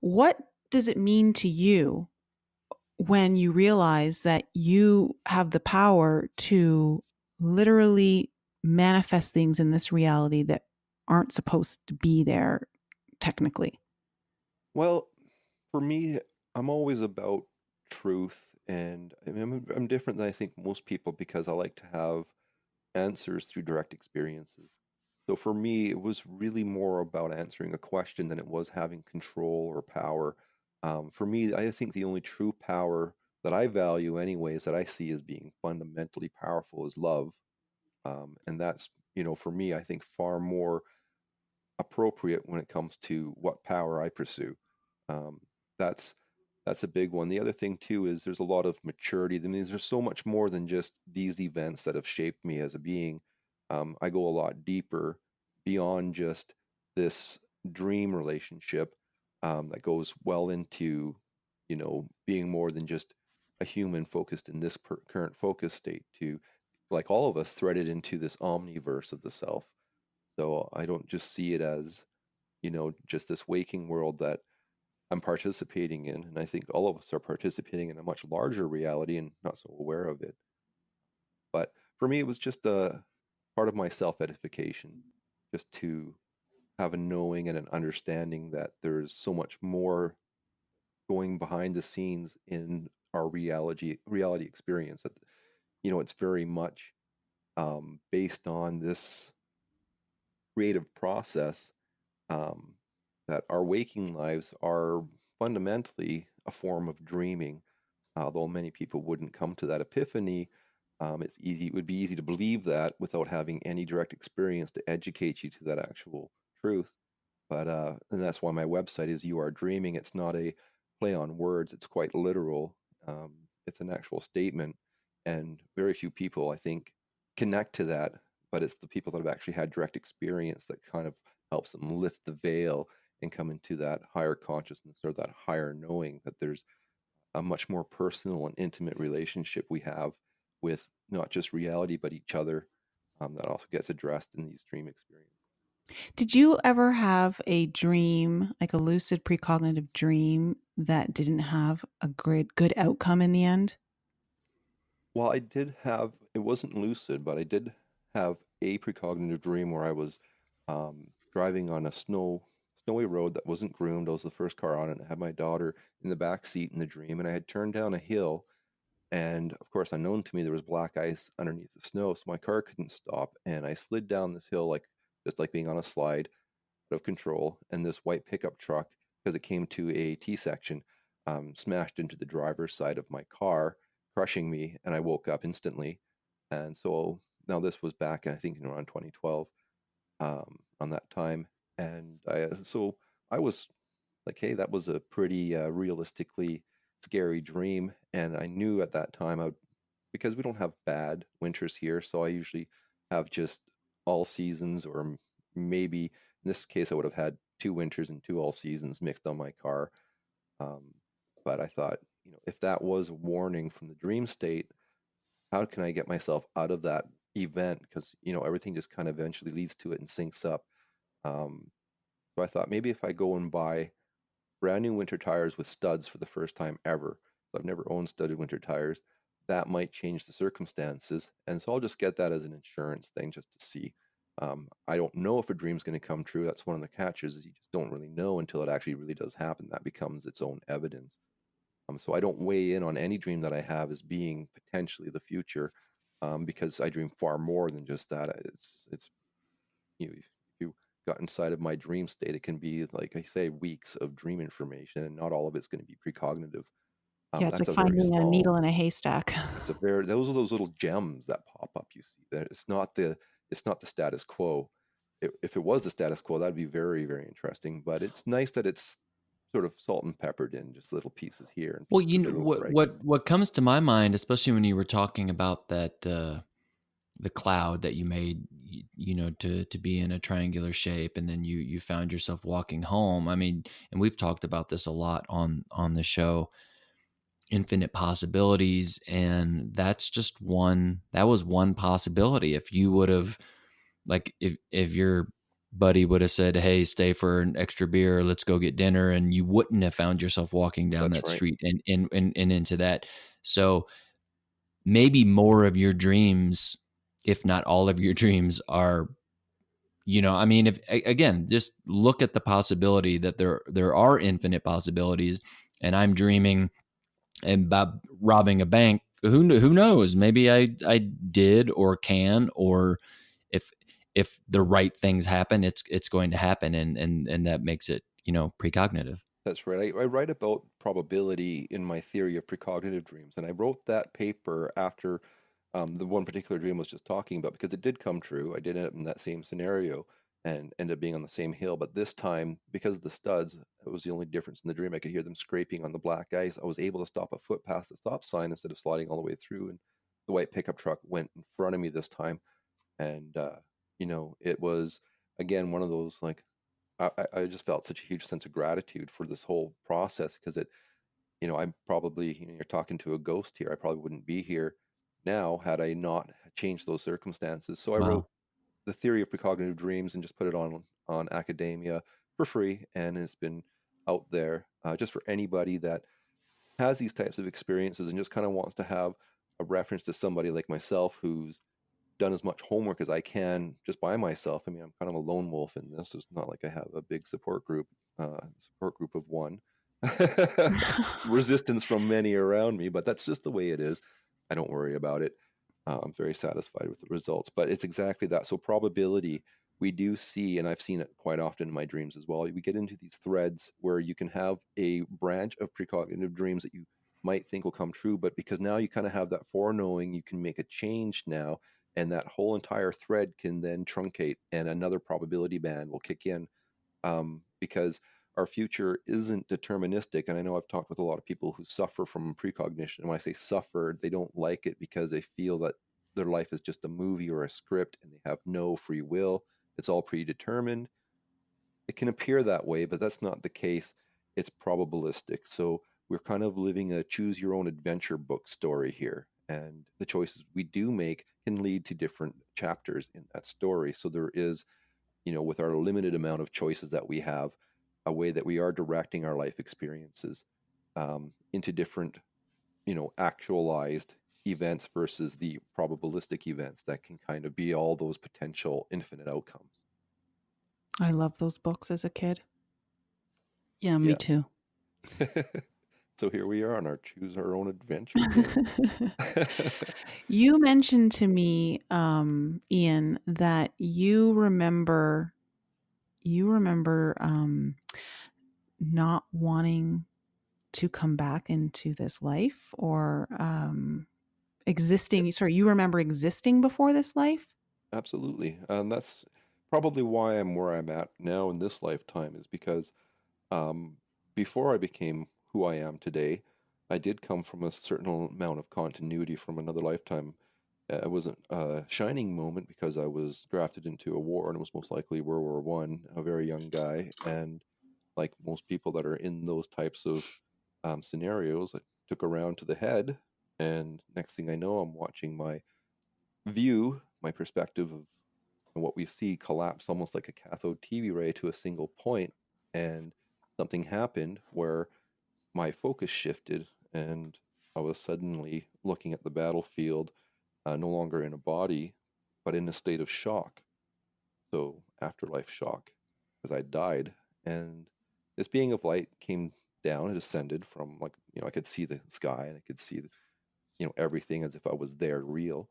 What does it mean to you when you realize that you have the power to literally manifest things in this reality that aren't supposed to be there technically? Well, for me, I'm always about truth, and I mean, I'm different than I think most people because I like to have answers through direct experiences. So for me, it was really more about answering a question than it was having control or power. For me, I think the only true power that I value, anyways, that I see as being fundamentally powerful is love. And that's, for me, I think far more appropriate when it comes to what power I pursue. Um, that's that's a big one. The other thing too is there's a lot of maturity. I mean, there's so much more than just these events that have shaped me as a being. I go a lot deeper beyond just this dream relationship, that goes well into, being more than just a human focused in this current focus state, to, like all of us, threaded into this omniverse of the self. So I don't just see it as, just this waking world that I'm participating in. And I think all of us are participating in a much larger reality and not so aware of it. But for me, it was just a part of my self edification, just to have a knowing and an understanding that there's so much more going behind the scenes in our reality experience. That, it's very much, based on this creative process, um, that our waking lives are fundamentally a form of dreaming. Although many people wouldn't come to that epiphany, it would be easy to believe that without having any direct experience to educate you to that actual truth. But and that's why my website is You Are Dreaming. It's not a play on words. It's quite literal. Um, it's an actual statement, and very few people, I think, connect to that. But it's the people that have actually had direct experience that kind of helps them lift the veil and come into that higher consciousness, or that higher knowing that there's a much more personal and intimate relationship we have with not just reality but each other, that also gets addressed in these dream experiences. Did you ever have a dream, like a lucid precognitive dream, that didn't have a good outcome in the end? Well, I did have, it wasn't lucid, but I did have a precognitive dream where I was, driving on a snowy road that wasn't groomed. I was the first car on it, and I had my daughter in the back seat in the dream, and I had turned down a hill. And of course, unknown to me, there was black ice underneath the snow, so my car couldn't stop. And I slid down this hill, like just like being on a slide, out of control. And this white pickup truck, because it came to a T section, smashed into the driver's side of my car, crushing me. And I woke up instantly. And so now this was back, I think, around 2012, on that time. And I was like, hey, that was a pretty, realistically scary dream. And I knew at that time, because we don't have bad winters here, so I usually have just all seasons, or maybe in this case, I would have had 2 winters and 2 all seasons mixed on my car. But I thought, if that was a warning from the dream state, how can I get myself out of that event? Because, everything just kind of eventually leads to it and syncs up. So I thought maybe if I go and buy brand new winter tires with studs for the first time ever, so I've never owned studded winter tires, that might change the circumstances. And so I'll just get that as an insurance thing just to see. I don't know if a dream's going to come true. That's one of the catches, is you just don't really know until it actually really does happen. That becomes its own evidence. So I don't weigh in on any dream that I have as being potentially the future, because I dream far more than just that. It's if you got inside of my dream state, it can be, like I say, weeks of dream information, and not all of it's going to be precognitive. Yeah, it's That's like a very finding a small. needle in a haystack. Those are those little gems that pop up. You see that it's not the status quo. If it was the status quo, that'd be very, very interesting. But it's nice that it's sort of salt and peppered in, just little pieces here and Well, pieces there, little fragments. what comes to my mind, especially when you were talking about that the cloud that you made, to be in a triangular shape, and then you found yourself walking home. I mean, and we've talked about this a lot on the show, infinite possibilities, and that's just one. That was one possibility. If you would have, like, if your buddy would have said, "Hey, stay for an extra beer, let's go get dinner," and you wouldn't have found yourself walking down That's that right. street and into that. So maybe more of your dreams, if not all of your dreams, are, I mean, if again, just look at the possibility that there are infinite possibilities, and I'm dreaming about robbing a bank. Who knows? Maybe I did or can, or if the right things happen, it's going to happen, and that makes it, precognitive. That's right. I write about probability in my theory of precognitive dreams, and I wrote that paper after the one particular dream I was just talking about, because it did come true. I did end up in that same scenario and ended up being on the same hill, but this time, because of the studs, it was the only difference in the dream. I could hear them scraping on the black ice. I was able to stop a foot past the stop sign instead of sliding all the way through, and the white pickup truck went in front of me this time. And it was, again, one of those, like, I just felt such a huge sense of gratitude for this whole process, because I'm probably, you're talking to a ghost here. I probably wouldn't be here now had I not changed those circumstances. So I wrote Wow. the theory of precognitive dreams and just put it on academia for free, and it's been out there, just for anybody that has these types of experiences and just kind of wants to have a reference to somebody like myself who's done as much homework as I can just by myself. I mean, I'm kind of a lone wolf in this. It's not like I have a big support group of one. Resistance from many around me, but that's just the way it is. I don't worry about it. I'm very satisfied with the results, but it's exactly that. So probability, we do see, and I've seen it quite often in my dreams as well. We get into these threads where you can have a branch of precognitive dreams that you might think will come true, but because now you kind of have that foreknowing, you can make a change now, and that whole entire thread can then truncate, and another probability band will kick in, because our future isn't deterministic. And I know I've talked with a lot of people who suffer from precognition. And when I say suffer, they don't like it because they feel that their life is just a movie or a script, and they have no free will. It's all predetermined. It can appear that way, but that's not the case. It's probabilistic. So we're kind of living a choose your own adventure book story here. And the choices we do make can lead to different chapters in that story. So there is, with our limited amount of choices that we have, a way that we are directing our life experiences, into different, actualized events versus the probabilistic events that can kind of be all those potential infinite outcomes. I loved those books as a kid. Yeah, me Yeah. too. So here we are on our choose our own adventure game. You mentioned to me, Ian, that you remember not wanting to come back into this life, or existing. Sorry, you remember existing before this life? Absolutely. That's probably why I'm where I'm at now in this lifetime, is because um, before I became who I am today, I did come from a certain amount of continuity from another lifetime. It was a shining moment because I was drafted into a war, and it was most likely World War I, a very young guy. And like most people that are in those types of scenarios. I took a round to the head, and next thing I know, I'm watching my view, my perspective of what we see collapse almost like a cathode TV ray to a single point, and something happened where my focus shifted, and I was suddenly looking at the battlefield, no longer in a body, but in a state of shock. So afterlife shock, because I died, and this being of light came down. It ascended from, like, I could see the sky, and I could see everything as if I was there, real.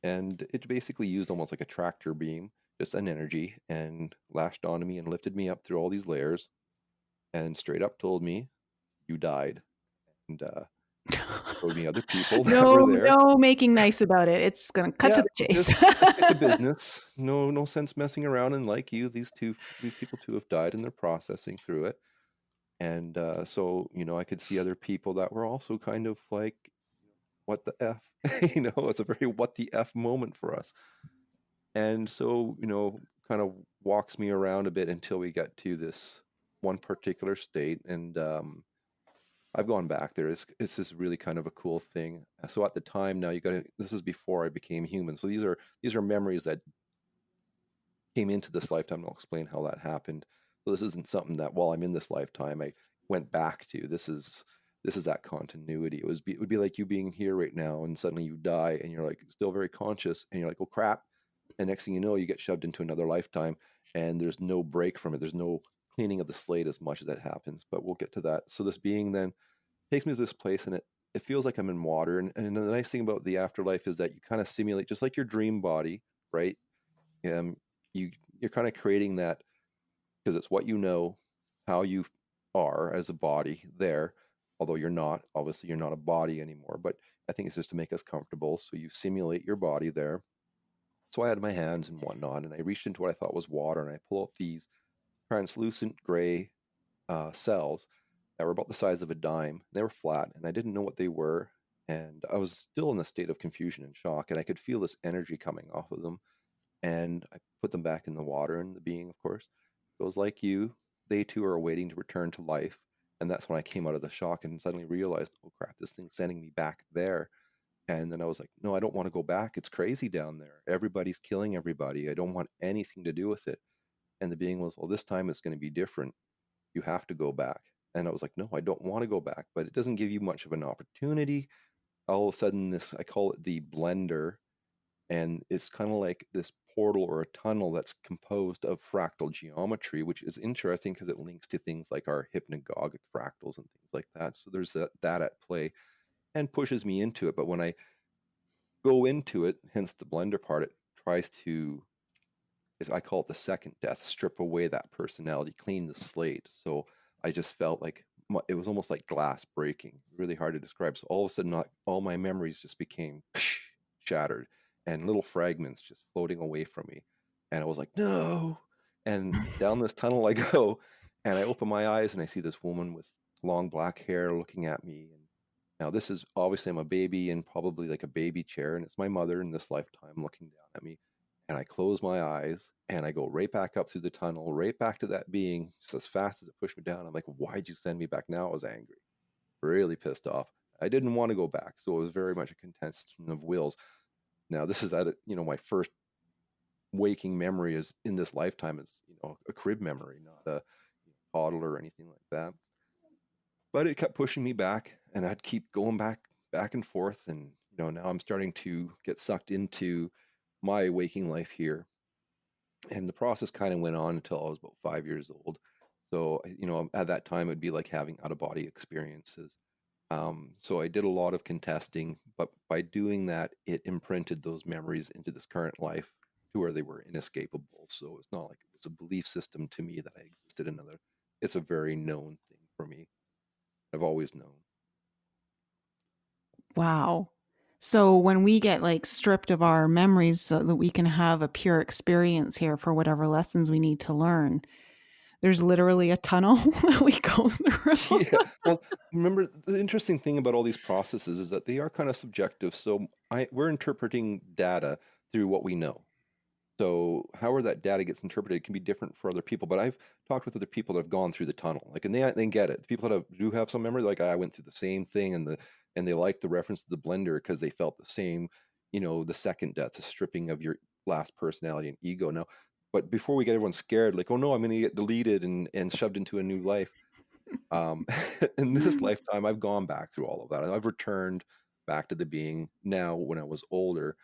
And it basically used almost like a tractor beam, just an energy, and lashed onto me and lifted me up through all these layers, and straight up told me, "You died," and showed me other people that were there. No making nice about it. It's going to cut to the chase. Just get to business. No sense messing around. And like you, these people too have died, and they're processing through it. And so I could see other people that were also kind of like, what the F? It's a very what the F moment for us. And so, kind of walks me around a bit until we get to this one particular state. And I've gone back there. It's just really kind of a cool thing. So at the time, now this is before I became human. So these are memories that came into this lifetime. I'll explain how that happened. So this isn't something that while I'm in this lifetime, I went back to. This is that continuity. It would be like you being here right now, and suddenly you die, and you're like still very conscious, and you're like, oh crap. And next thing you know, you get shoved into another lifetime, and there's no break from it. There's no cleaning of the slate as much as that happens, but we'll get to that. So this being then takes me to this place, and it feels like I'm in water. And the nice thing about the afterlife is that you kind of simulate, just like your dream body, right? You're kind of creating that, because it's what you know, how you are as a body there, although obviously you're not a body anymore, but I think it's just to make us comfortable. So you simulate your body there. So I had my hands and whatnot, and I reached into what I thought was water, and I pull out these translucent gray cells that were about the size of a dime. They were flat, and I didn't know what they were, and I was still in a state of confusion and shock, and I could feel this energy coming off of them. And I put them back in the water, and the being, of course, goes, like you, they too are waiting to return to life. And that's when I came out of the shock and suddenly realized, oh crap, this thing's sending me back there. And then I was like, no, I don't want to go back. It's crazy down there. Everybody's killing everybody. I don't want anything to do with it. And the being was, well, this time it's going to be different. You have to go back. And I was like, no, I don't want to go back. But it doesn't give you much of an opportunity. All of a sudden, I call it the blender. And it's kind of like this portal or a tunnel that's composed of fractal geometry, which is interesting because it links to things like our hypnagogic fractals and things like that. So there's that at play, and pushes me into it. But when I go into it, hence the blender part, it tries to, I call it the second death, strip away that personality, clean the slate. So I just felt like it was almost like glass breaking, really hard to describe. So all of a sudden, all my memories just became shattered, and little fragments just floating away from me. And I was like, no. And down this tunnel I go, and I open my eyes, and I see this woman with long black hair looking at me. And now this is obviously, I'm a baby in probably like a baby chair, and it's my mother in this lifetime looking down at me. And I close my eyes, and I go right back up through the tunnel, right back to that being, just as fast as it pushed me down. I'm like, why'd you send me back now? I was angry, really pissed off. I didn't want to go back. So it was very much a contestation of wills. Now, this is my first waking memory is in this lifetime is, a crib memory, not a toddler or anything like that. But it kept pushing me back, and I'd keep going back and forth. And, now I'm starting to get sucked into my waking life here. And the process kind of went on until I was about 5 years old. So, at that time, it'd be like having out-of-body experiences. So I did a lot of contesting, but by doing that, it imprinted those memories into this current life to where they were inescapable. So it's not like it was a belief system to me that I existed in another. It's a very known thing for me. I've always known. Wow. So when we get like stripped of our memories so that we can have a pure experience here for whatever lessons we need to learn, there's literally a tunnel that we go through. Yeah. Well, remember, the interesting thing about all these processes is that they are kind of subjective. So we're interpreting data through what we know. So however that data gets interpreted can be different for other people. But I've talked with other people that have gone through the tunnel, like, and they get it. The people that do have some memory, like I went through the same thing, and they like the reference to the blender because they felt the same, the second death, the stripping of your last personality and ego. Now, but before we get everyone scared, like, oh no, I'm going to get deleted and shoved into a new life. Um, in this lifetime, I've gone back through all of that. I've returned back to the being now when I was older,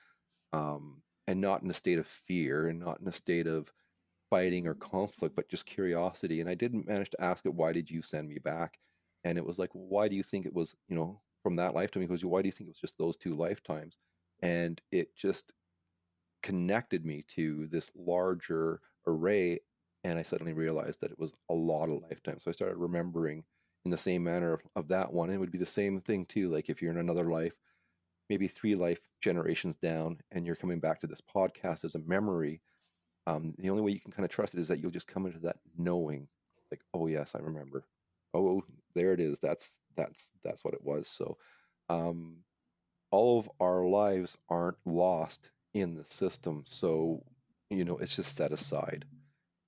and not in a state of fear and not in a state of fighting or conflict, but just curiosity. And I didn't manage to ask it, why did you send me back? And it was like, why do you think it was, from that lifetime? He goes, why do you think it was just those two lifetimes? And it just connected me to this larger array. And I suddenly realized that it was a lot of lifetimes. So I started remembering in the same manner of that one. And it would be the same thing too. Like if you're in another life, maybe 3 life generations down, and you're coming back to this podcast as a memory, the only way you can kind of trust it is that you'll just come into that knowing, like, oh yes, I remember. Oh, there it is. That's what it was. So, um, all of our lives aren't lost in the system. So, it's just set aside,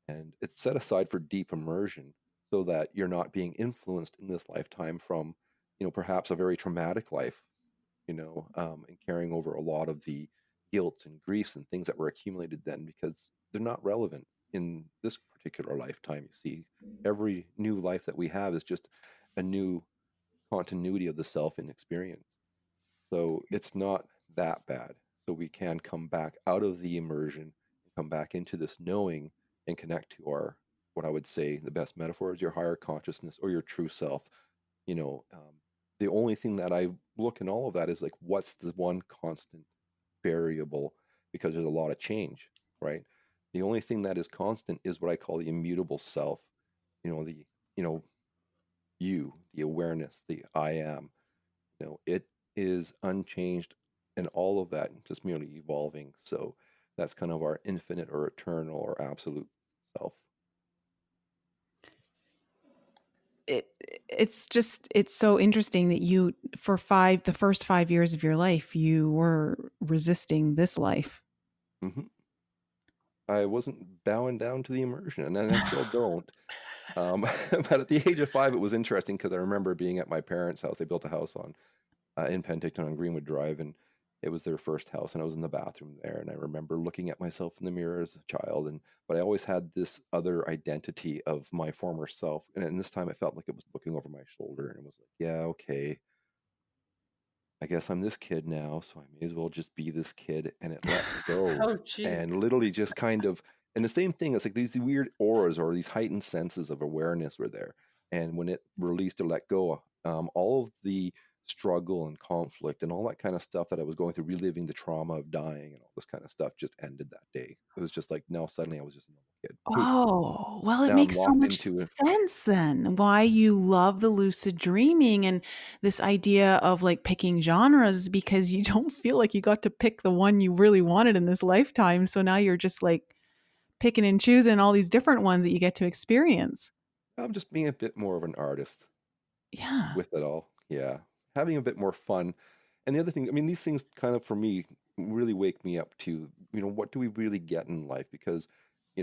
and it's set aside for deep immersion, so that you're not being influenced in this lifetime from, perhaps a very traumatic life, and carrying over a lot of the guilt and griefs and things that were accumulated then, because they're not relevant in this particular lifetime. You see, every new life that we have is just a new continuity of the self in experience. So it's not that bad. So we can come back out of the immersion and come back into this knowing and connect to our, what I would say the best metaphor is, your higher consciousness or your true self. you know, um, the only thing that I look in all of that is like, what's the one constant variable? Because there's a lot of change, right? The only thing that is constant is what I call the immutable self. The, you know, the awareness, the I am, it is unchanged, and all of that just merely evolving. So that's kind of our infinite or eternal or absolute self. it it's so interesting that you, for the first 5 years of your life, you were resisting this life. hmm I wasn't bowing down to the immersion, and I still don't. But at the age of 5, it was interesting because I remember being at my parents' house. They built a house in Penticton on Greenwood Drive, and it was their first house, and I was in the bathroom there, and I remember looking at myself in the mirror as a child, but I always had this other identity of my former self, and this time it felt like it was looking over my shoulder, and it was like, yeah, okay, I guess I'm this kid now, so I may as well just be this kid. And it let go. Oh, gee. And literally just kind of, and the same thing, it's like these weird auras or these heightened senses of awareness were there. And when it released or let go, all of the struggle and conflict and all that kind of stuff that I was going through, reliving the trauma of dying and all this kind of stuff, just ended that day. It was just like, now suddenly I was just a normal kid. Poof. Oh, well, it Now I'm makes so locked much into it. sense then why you love the lucid dreaming and this idea of like picking genres, because you don't feel like you got to pick the one you really wanted in this lifetime. So now you're just like picking and choosing all these different ones that you get to experience. I'm just being a bit more of an artist Yeah. with it all. Yeah. Having a bit more fun. And the other thing, I mean, these things kind of, for me, really wake me up to, what do we really get in life? Because,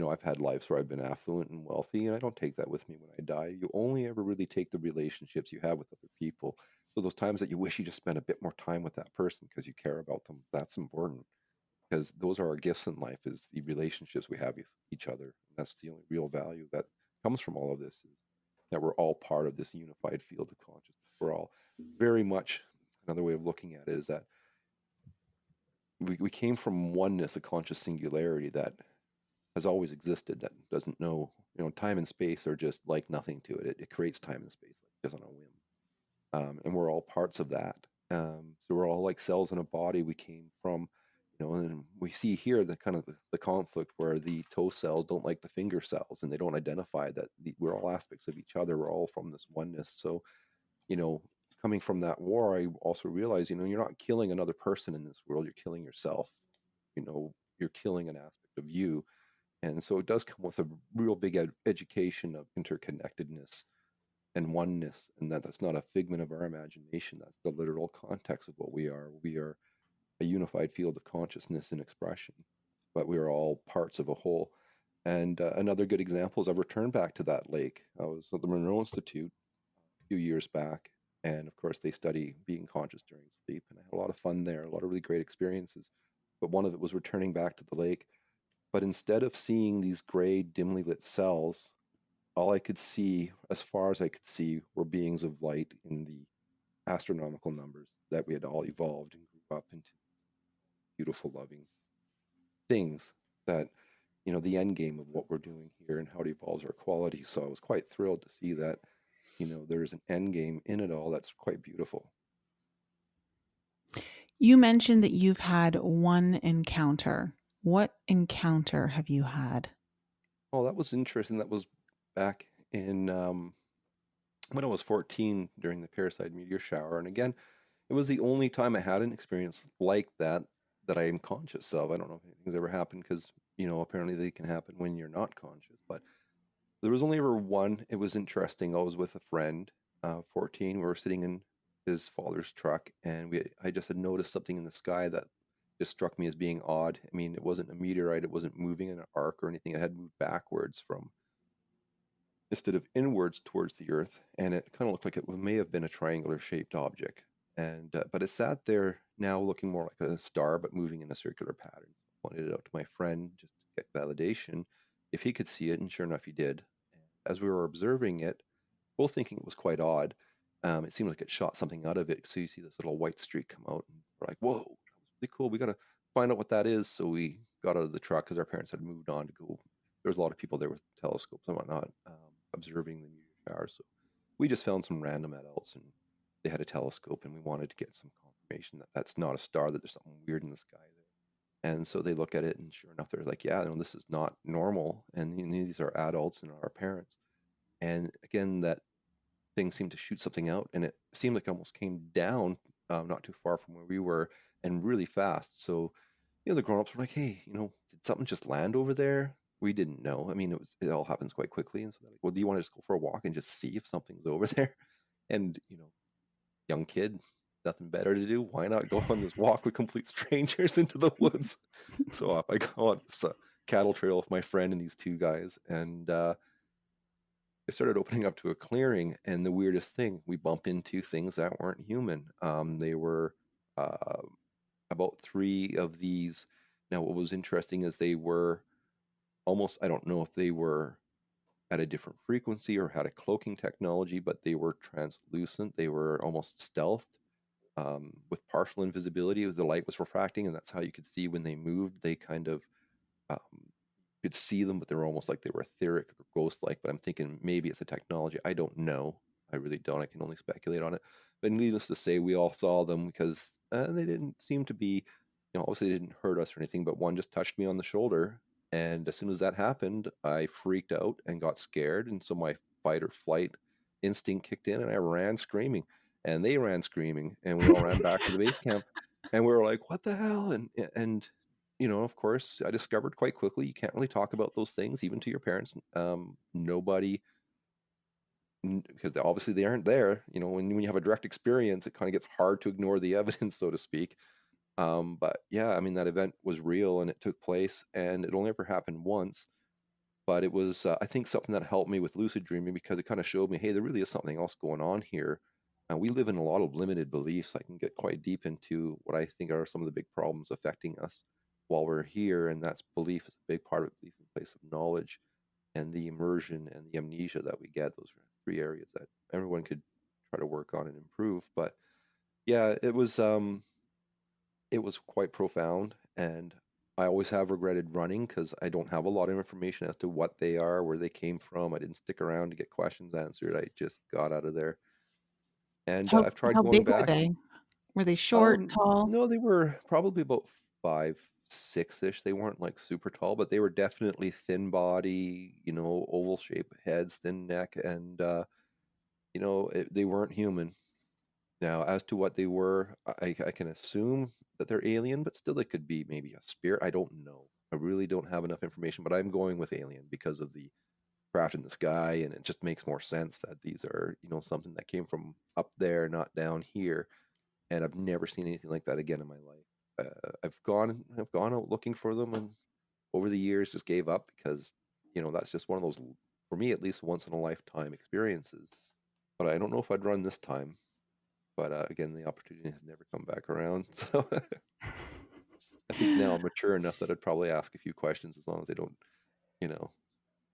I've had lives where I've been affluent and wealthy, and I don't take that with me when I die. You only ever really take the relationships you have with other people. So those times that you wish you just spent a bit more time with that person because you care about them, that's important. Because those are our gifts in life, is the relationships we have with each other. And that's the only real value that comes from all of this, is that we're all part of this unified field of consciousness. We're all very much, another way of looking at it is that we came from oneness, a conscious singularity that has always existed, that doesn't know, time and space are just like nothing to it. It creates time and space like just on a whim. And we're all parts of that. So we're all like cells in a body. We came from, and we see here the kind of the conflict where the toe cells don't like the finger cells, and they don't identify that we're all aspects of each other. We're all from this oneness. So, you know, coming from that war, I also realized, you're not killing another person in this world. You're killing yourself. You're killing an aspect of you. And so it does come with a real big education of interconnectedness and oneness, and that's not a figment of our imagination. That's the literal context of what we are. We are a unified field of consciousness and expression. but we were all parts of a whole. And another good example is I've returned back to that lake. I was at the Monroe Institute a few years back, and of course they study being conscious during sleep, and I had a lot of fun there, a lot of really great experiences. But one of it was returning back to the lake. But instead of seeing these gray, dimly lit cells, all I could see, as far as I could see, were beings of light in the astronomical numbers, that we had all evolved and grew up into beautiful, loving things that, the end game of what we're doing here and how it evolves our quality. So I was quite thrilled to see that, there's an end game in it all that's quite beautiful. You mentioned that you've had one encounter. What encounter have you had? Oh, that was interesting. That was back in when I was 14 during the Parasite meteor shower. And again, it was the only time I had an experience like that I am conscious of. I don't know if anything's ever happened because, apparently they can happen when you're not conscious. But there was only ever one. It was interesting. I was with a friend, 14. We were sitting in his father's truck, and I just had noticed something in the sky that just struck me as being odd. I mean, it wasn't a meteorite. It wasn't moving in an arc or anything. It had moved backwards from instead of inwards towards the Earth, and it kind of looked like it may have been a triangular shaped object. And but it sat there now looking more like a star, but moving in a circular pattern. I pointed it out to my friend just to get validation if he could see it, and sure enough, he did. And as we were observing it, both thinking it was quite odd, it seemed like it shot something out of it. So you see this little white streak come out, and we're like, "Whoa, that was really cool. We got to find out what that is." So we got out of the truck because our parents had moved on to go. There was a lot of people there with telescopes and whatnot, observing the meteor shower. So we just found some random adults, and they had a telescope, and we wanted to get some confirmation that that's not a star, that there's something weird in the sky there. And so they look at it, and sure enough, they're like, "Yeah, no, this is not normal." And these are adults and our parents. And again, that thing seemed to shoot something out, and it seemed like it almost came down not too far from where we were, and really fast. So the grown-ups were like, "Hey, did something just land over there?" We didn't know. I mean, it all happens quite quickly. And so they're like, "Well, do you want to just go for a walk and just see if something's over there?" And young kid, nothing better to do. Why not go on this walk with complete strangers into the woods? So off I go on this cattle trail with my friend and these two guys, and I started opening up to a clearing. And the weirdest thing, we bump into things that weren't human. They were uh, about three of these. Now, what was interesting is they were almost, I don't know if they were at a different frequency or had a cloaking technology, but they were translucent. They were almost stealthed, with partial invisibility. The light was refracting, and that's how you could see when they moved. They kind of um, could see them, but they were almost like they were etheric or ghost-like. But I'm thinking maybe it's a technology. I don't know. I really don't. I can only speculate on it. But needless to say, we all saw them because they didn't seem to be, obviously they didn't hurt us or anything, but one just touched me on the shoulder. And as soon as that happened, I freaked out and got scared. And so my fight or flight instinct kicked in, and I ran screaming. And they ran screaming, and we all ran back to the base camp. And we were like, "What the hell?" And of course, I discovered quite quickly you can't really talk about those things, even to your parents. Nobody, because obviously they aren't there. When you have a direct experience, it kind of gets hard to ignore the evidence, so to speak. But yeah, I mean, that event was real, and it took place, and it only ever happened once. But it was, I think, something that helped me with lucid dreaming, because it kind of showed me, hey, there really is something else going on here. We live in a lot of limited beliefs. I can get quite deep into what I think are some of the big problems affecting us while we're here, and that's belief is a big part of it. Belief in the place of knowledge, and the immersion and the amnesia that we get. Those are three areas that everyone could try to work on and improve. But yeah, it was quite profound, and I always have regretted running because I don't have a lot of information as to what they are, where they came from. I didn't stick around to get questions answered. I just got out of there, and How I've tried how going big were back. they? Were they short, tall? No, they were probably about 5'6" ish. They weren't like super tall, but they were definitely thin body, oval shaped heads, thin neck, and they weren't human. Now, as to what they were, I can assume that they're alien, but still they could be maybe a spirit. I don't know. I really don't have enough information, but I'm going with alien because of the craft in the sky, and it just makes more sense that these are, something that came from up there, not down here. And I've never seen anything like that again in my life. I've gone out looking for them, and over the years just gave up because, that's just one of those, for me at least, once in a lifetime experiences. But I don't know if I'd run this time. But again, the opportunity has never come back around. So I think now I'm mature enough that I'd probably ask a few questions as long as they don't, you know.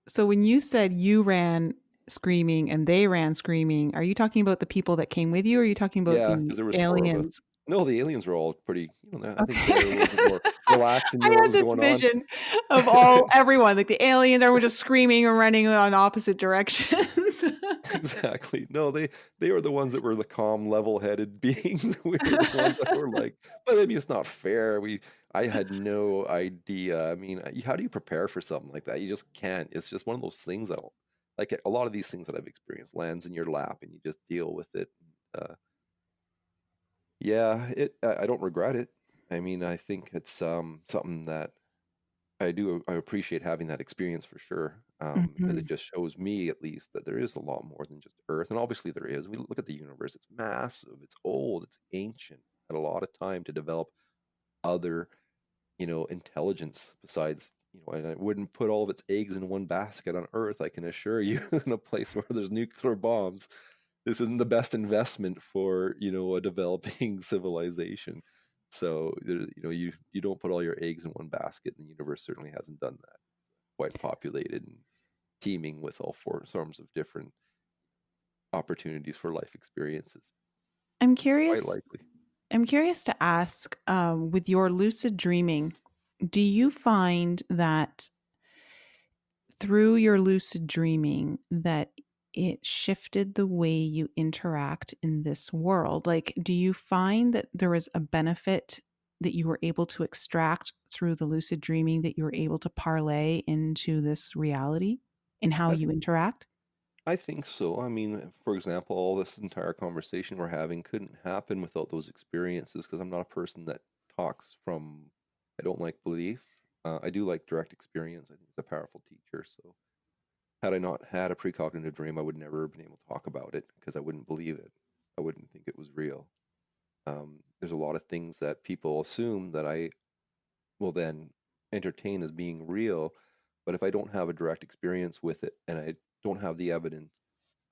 So when you said you ran screaming and they ran screaming, are you talking about the people that came with you, or are you talking about Yeah, because the there was four of us. aliens? No, the aliens were all pretty, I think Okay. they're a little bit more relaxed and I knew what had was this going on. vision of everyone, like the aliens are just screaming and running on opposite directions. Exactly. No, they were the ones that were the calm, level-headed beings. We were the ones that were like, but I mean, it's not fair. I had no idea. I mean, how do you prepare for something like that? You just can't. It's just one of those things that, like a lot of these things that I've experienced, lands in your lap and you just deal with it. Yeah, I don't regret it. I mean, I think it's something that I appreciate having that experience for sure, because it Mhm. just shows me at least that there is a lot more than just Earth, and obviously there is. We look at the universe; it's massive, it's old, it's ancient. It's had a lot of time to develop other, intelligence besides, and it wouldn't put all of its eggs in one basket on Earth. I can assure you, in a place where there's nuclear bombs, this isn't the best investment for, a developing civilization. So you don't put all your eggs in one basket, and the universe certainly hasn't done that. It's quite populated and teeming with all four forms of different opportunities for life experiences. I'm Quite curious. likely. I'm curious to ask, with your lucid dreaming, do you find that through your lucid dreaming that it shifted the way you interact in this world? Like, do you find that there was a benefit that you were able to extract through the lucid dreaming that you were able to parlay into this reality in how I you interact? I think so. I mean, for example, all this entire conversation we're having couldn't happen without those experiences because I'm not a person that talks from, I don't like belief. I do like direct experience. I think it's a powerful teacher. So, had I not had a precognitive dream, I would never have been able to talk about it because I wouldn't believe it. I wouldn't think it was real. There's a lot of things that people assume that I will then entertain as being real, but if I don't have a direct experience with it and I don't have the evidence,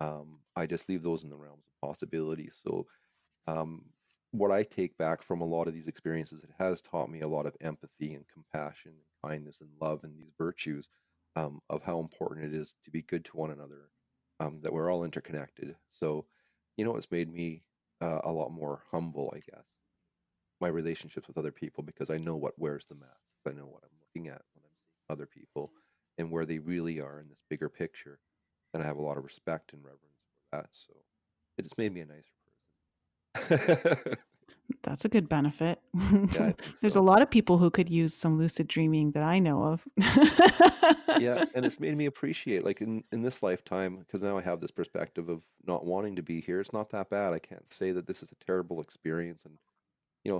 I just leave those in the realms of possibility. So, um, what I take back from a lot of these experiences, it has taught me a lot of empathy and compassion and kindness and love and these virtues, of how important it is to be good to one another, that we're all interconnected. So, it's made me a lot more humble, I guess, my relationships with other people because I know what wears the mask. I know what I'm looking at when I'm seeing other people and where they really are in this bigger picture. And I have a lot of respect and reverence for that. So it just made me a nicer person. That's a good benefit. Yeah, I think There's a so. lot of people who could use some lucid dreaming that I know of. Yeah, and it's made me appreciate, like in this lifetime, because now I have this perspective of not wanting to be here. It's not that bad. I can't say that this is a terrible experience, and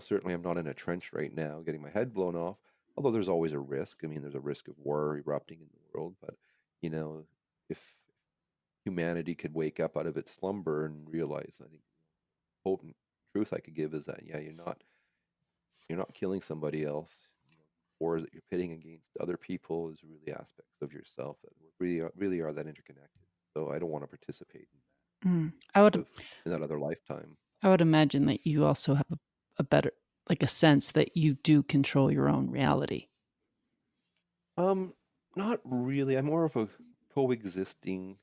certainly I'm not in a trench right now getting my head blown off. Although there's always a risk. I mean, there's a risk of war erupting in the world, but if humanity could wake up out of its slumber and realize, I think, hope and truth I could give is that, yeah, you're not killing somebody else. Wars that you're pitting against other people is really aspects of yourself that really are that interconnected. So I don't want to participate Mm. in that other lifetime. I would imagine that you also have a better, like a sense that you do control your own reality. Um, Not really. I'm more of a coexisting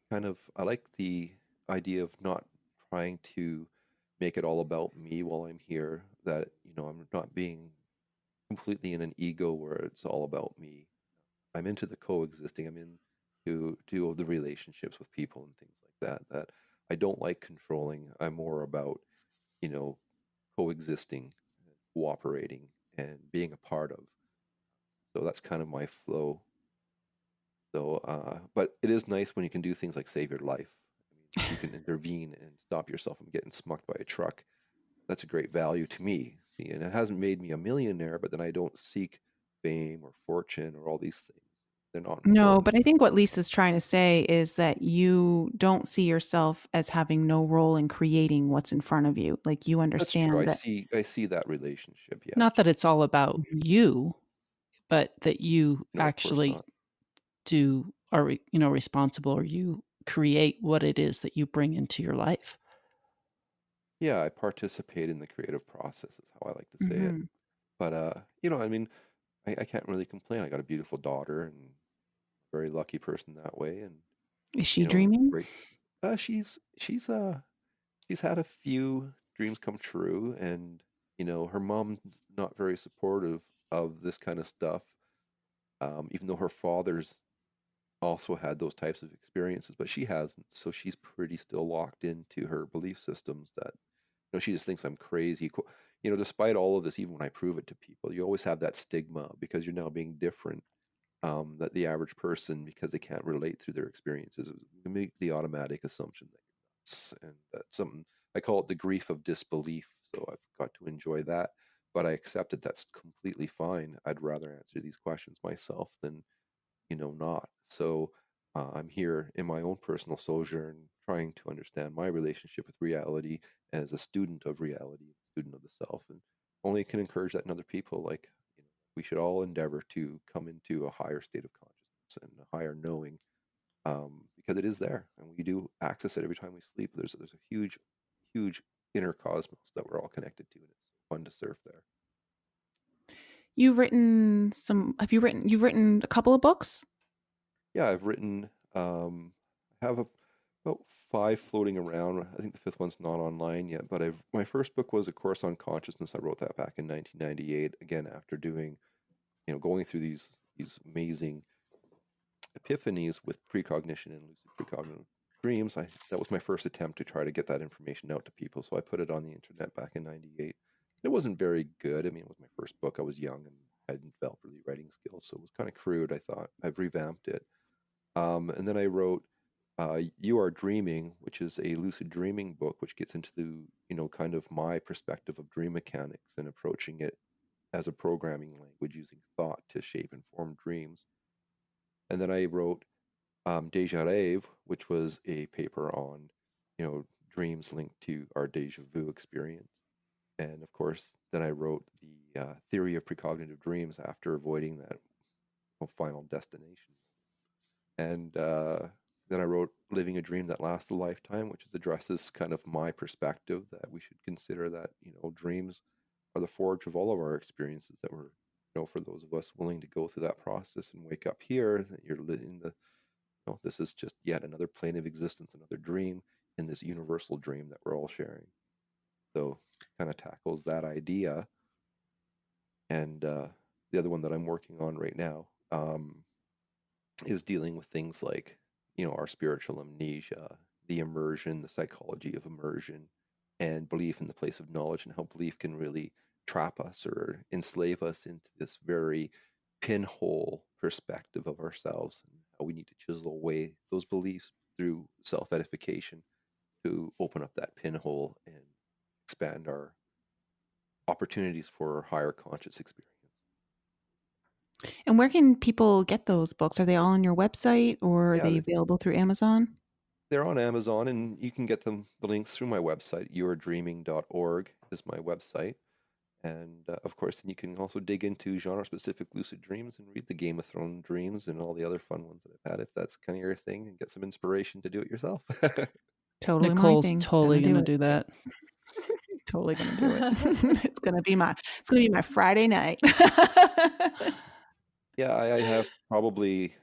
kind of. I like the idea of not trying to make it all about me while I'm here. That I'm not being completely in an ego where it's all about me. I'm into the coexisting. I'm into the relationships with people and things like that. That I don't like controlling. I'm more about you know coexisting, cooperating, and being a part of. So that's kind of my flow. So, but it is nice when you can do things like save your life. I mean, you can intervene and stop yourself from getting smucked by a truck. That's a great value to me. See, and it hasn't made me a millionaire, but then I don't seek fame or fortune or all these things. They're not No, important. but I think what Lisa's trying to say is that you don't see yourself as having no role in creating what's in front of you. Like you That's true. understand that. I see that relationship. Yeah. Not that it's all about Mhm. you, but that you No, of course actually not. are responsible, or you create what it is that you bring into your life. Yeah, I participate in the creative process is how I like to say it. Mm-hmm. But I mean, I can't really complain. I got a beautiful daughter and very lucky person that way, and Is she dreaming? great. She's had a few dreams come true, and her mom's not very supportive of this kind of stuff. Even though her father's also had those types of experiences, but she hasn't. So she's pretty still locked into her belief systems that she just thinks I'm crazy. Despite all of this, even when I prove it to people, you always have that stigma because you're now being different. That the average person, because they can't relate through their experiences, make the automatic assumption that you're nuts, and that's something I call it the grief of disbelief. So I've got to enjoy that, but I accept that that's completely fine. I'd rather answer these questions myself than not. So I'm here in my own personal sojourn, trying to understand my relationship with reality as a student of reality, student of the self, and only can encourage that in other people. Like, we should all endeavor to come into a higher state of consciousness and a higher knowing, because it is there, and we do access it every time we sleep. There's a huge, huge inner cosmos that we're all connected to, and it's fun to surf there. You've written you've written a couple of books? Yeah, I've written, I have about 5 floating around. I think the 5th one's not online yet, but my first book was A Course on Consciousness. I wrote that back in 1998, again, after doing, going through these amazing epiphanies with precognition and lucid precognitive dreams. That was my first attempt to try to get that information out to people, so I put it on the internet back in 98. It wasn't very good. I mean, it was my first book. I was young and hadn't developed really writing skills, so it was kind of crude. I thought I've revamped it. And then I wrote You Are Dreaming, which is a lucid dreaming book, which gets into kind of my perspective of dream mechanics and approaching it as a programming language using thought to shape and form dreams. And then I wrote Déjà, which was a paper on, dreams linked to our déjà vu experience. And of course, then I wrote the theory of precognitive dreams after avoiding that final destination. And then I wrote Living a Dream That Lasts a Lifetime, which addresses kind of my perspective that we should consider that, dreams are the forge of all of our experiences, that we're, for those of us willing to go through that process and wake up here, that you're living this is just yet another plane of existence, another dream in this universal dream that we're all sharing. So kind of tackles that idea. And the other one that I'm working on right now is dealing with things like, our spiritual amnesia, the immersion, the psychology of immersion, and belief in the place of knowledge, and how belief can really trap us or enslave us into this very pinhole perspective of ourselves, and how we need to chisel away those beliefs through self-edification to open up that pinhole and expand our opportunities for higher conscious experience. And where can people get those books? Are they all on your website, or are they Yeah, available through Amazon? they're on Amazon, and you can get the links through my website. youardreaming.org is my website. And of course, then you can also dig into genre-specific lucid dreams and read the Game of Thrones dreams and all the other fun ones that I've had, if that's kind of your thing, and get some inspiration to do it yourself. Totally my Nicole's thing. totally Gonna going to do that. Totally gonna do it. It's gonna be my Friday night. Yeah, I have probably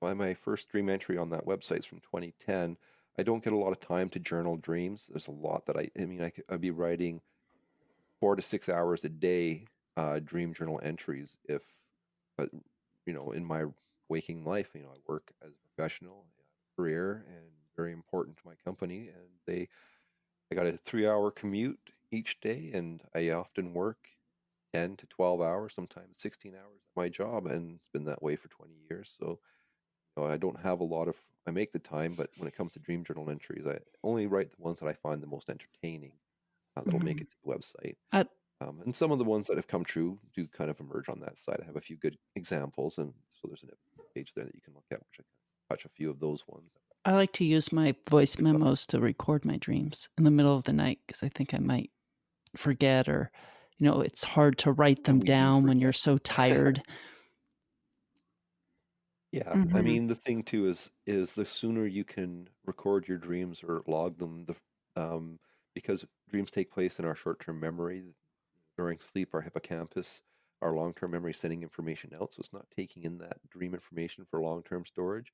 my first dream entry on that website is from 2010. I don't get a lot of time to journal dreams. There's a lot that I'd be writing 4 to 6 hours a day, dream journal entries if, but in my waking life, I work as a professional, career, and very important to my company. And I got a 3-hour commute each day, and I often work 10 to 12 hours, sometimes 16 hours at my job, and it's been that way for 20 years. So I don't have a lot of, I make the time, but when it comes to dream journal entries, I only write the ones that I find the most entertaining, that'll make Mhm. it to the website. I, And some of the ones that have come true do kind of emerge on that side. I have a few good examples, and so there's an page there that you can look at, which I can touch a few of those ones. I like to use my voice memos to record my dreams in the middle of the night, because I think I might forget, or it's hard to write them And we do down when forget. you're so tired. Yeah, I Hmm. mean the thing too is the sooner you can record your dreams or log them, because dreams take place in our short-term memory during sleep, our hippocampus, our long-term memory is sending information out, so it's not taking in that dream information for long-term storage.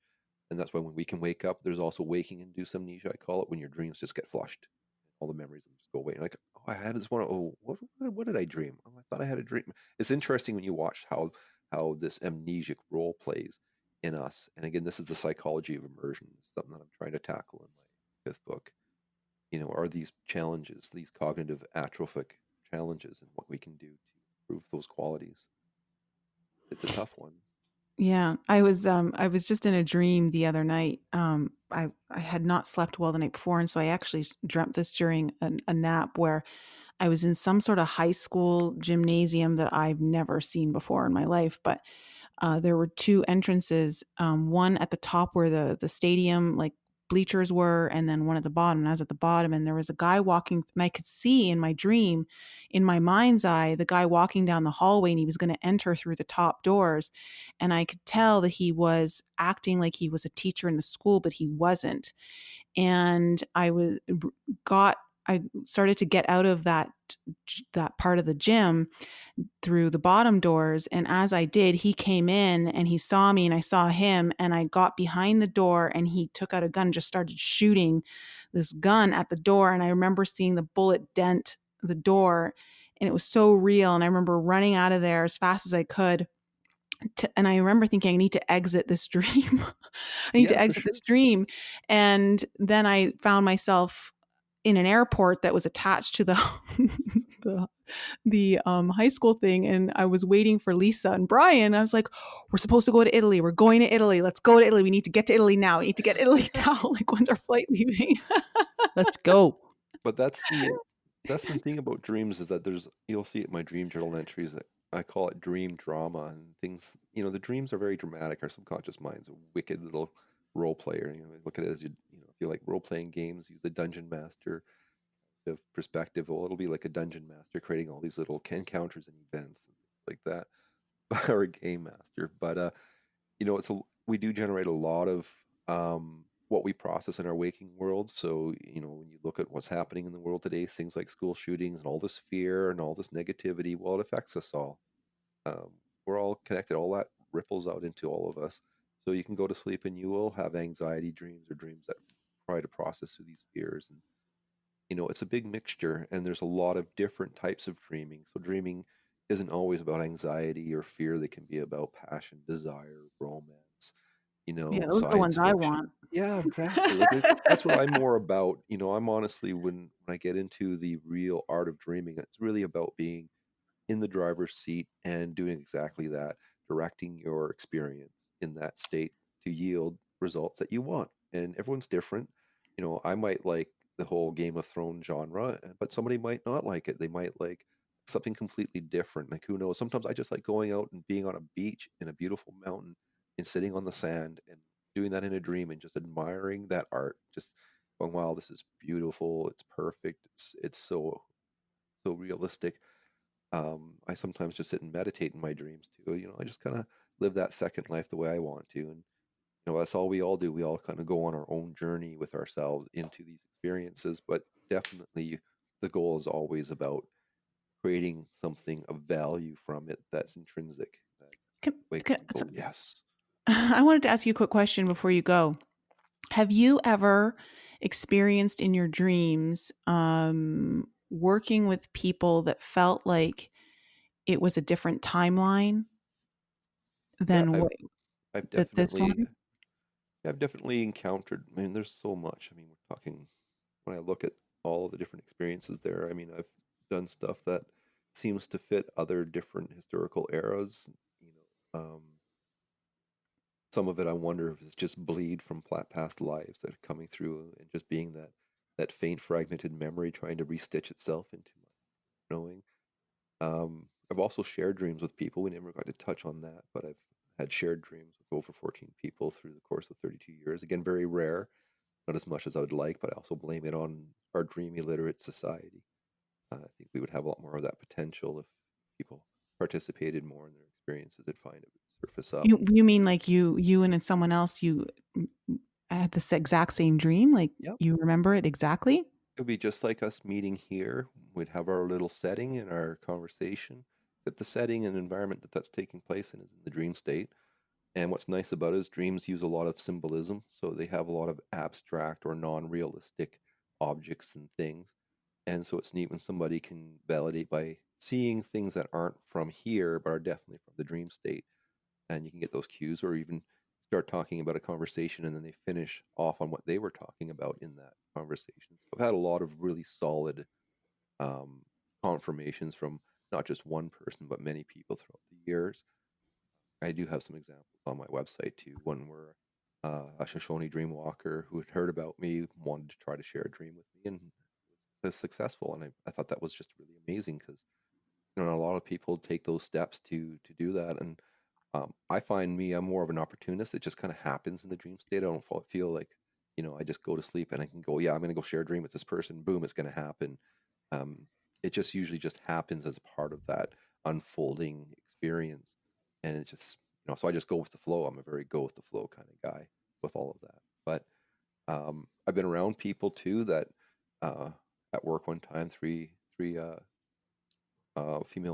And that's why when we can wake up, there's also waking induced amnesia, I call it, when your dreams just get flushed. All the memories of them just go away. Like, oh, I had this one. Oh, what did I dream? Oh, I thought I had a dream. It's interesting when you watch how this amnesic role plays in us. And again, this is the psychology of immersion, something that I'm trying to tackle in my fifth book. Are these challenges, these cognitive atrophic challenges, and what we can do to improve those qualities. It's a tough one. Yeah, I was just in a dream the other night. I had not slept well the night before, and so I actually dreamt this during a nap where I was in some sort of high school gymnasium that I've never seen before in my life. But there were two entrances, one at the top where the stadium like bleachers were, and then one at the bottom. And I was at the bottom, and there was a guy walking, and I could see in my dream, in my mind's eye, the guy walking down the hallway, and he was going to enter through the top doors. And I could tell that he was acting like he was a teacher in the school, but he wasn't. And got I started to get out of that part of the gym through the bottom doors. And as I did, he came in and he saw me and I saw him. And I got behind the door and he took out a gun, just started shooting this gun at the door. And I remember seeing the bullet dent the door, and it was so real. And I remember running out of there as fast as I could. And I remember thinking, I need to exit this dream. I need to Yeah, for exit sure. this dream. And then I found myself in an airport that was attached to the the high school thing, and I was waiting for Lisa and Brian. I was like, "We're supposed to go to Italy. We're going to Italy. Let's go to Italy. We need to get to Italy now. We need to get to Italy now. Like, when's our flight leaving?" Let's go. But that's the thing about dreams is that you'll see it in my dream journal entries that I call it dream drama and things. The dreams are very dramatic. Our subconscious mind's a wicked little role player. Look at it as if you like role playing games, use the dungeon master of perspective. Well, it'll be like a dungeon master creating all these little encounters and events and things like that, or a game master. But we do generate a lot of what we process in our waking world. So when you look at what's happening in the world today, things like school shootings and all this fear and all this negativity, well, it affects us all. Um, we're all connected. All that ripples out into all of us. So you can go to sleep and you will have anxiety dreams or dreams that try to process through these fears. And it's a big mixture, and there's a lot of different types of dreaming. So dreaming isn't always about anxiety or fear. They can be about passion, desire, romance, Yeah, those are the science ones I fiction. want. Yeah, exactly. Like that's what I'm more about. I'm honestly, when I get into the real art of dreaming, it's really about being in the driver's seat and doing exactly that, directing your experience in that state to yield results that you want. And everyone's different. I might like the whole Game of Thrones genre, but somebody might not like it. They might like something completely different. Like, who knows? Sometimes I just like going out and being on a beach in a beautiful mountain and sitting on the sand and doing that in a dream and just admiring that art. Just going, wow, this is beautiful. It's perfect. It's so realistic. I sometimes just sit and meditate in my dreams too. I just kind of live that second life the way I want to. And, that's all we all do. We all kind of go on our own journey with ourselves into these experiences. But definitely the goal is always about creating something of value from it that's intrinsic. That Can, wake up can, and so, go, yes. I wanted to ask you a quick question before you go. Have you ever experienced in your dreams working with people that felt like it was a different timeline Yeah, than I've, what I've that this definitely, one? I've definitely encountered, I mean, there's so much. I mean, we're talking when I look at all the different experiences there, I mean, I've done stuff that seems to fit other different historical eras. Some of it I wonder if it's just bleed from past lives that are coming through and just being that faint fragmented memory trying to restitch itself into my knowing. I've also shared dreams with people. We never got to touch on that, but I've had shared dreams with over 14 people through the course of 32 years. Again, very rare, not as much as I would like, but I also blame it on our dream illiterate society. I think we would have a lot more of that potential if people participated more in their experiences. They'd find it surface up. You mean like you and someone else, you had this exact same dream? Like Yep. you remember it exactly? It would be just like us meeting here. We'd have our little setting in our conversation, except the setting and environment that's taking place in is in the dream state. And what's nice about it is dreams use a lot of symbolism, so they have a lot of abstract or non-realistic objects and things. And so it's neat when somebody can validate by seeing things that aren't from here, but are definitely from the dream state. And you can get those cues, or even start talking about a conversation and then they finish off on what they were talking about in that conversation. So I've had a lot of really solid um, confirmations from not just one person, but many people throughout the years. I do have some examples on my website too. One where a Shoshone dream walker who had heard about me wanted to try to share a dream with me and was successful. And I thought that was just really amazing because not a lot of people take those steps to do that. And I find I'm more of an opportunist. It just kind of happens in the dream state. I don't feel like, I just go to sleep and I can go, yeah, I'm going to go share a dream with this person. Boom, it's going to happen. It just usually just happens as a part of that unfolding experience. And it just, so I just go with the flow. I'm a very go with the flow kind of guy with all of that. But I've been around people too that at work one time, three female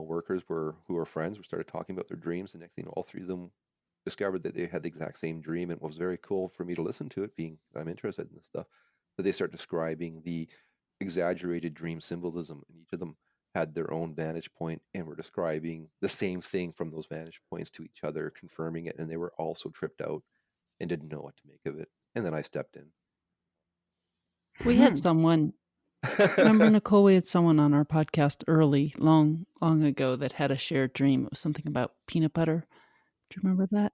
workers who were friends. We started talking about their dreams. The next thing, all three of them discovered that they had the exact same dream, and it was very cool for me to listen to it, being I'm interested in this stuff. But they start describing the exaggerated dream symbolism, and each of them had their own vantage point and were describing the same thing from those vantage points to each other, confirming it, and they were also tripped out and didn't know what to make of it. And then I stepped in. We had someone. Remember, Nicole, we had someone on our podcast long ago that had a shared dream. It was something about peanut butter. Do you remember that?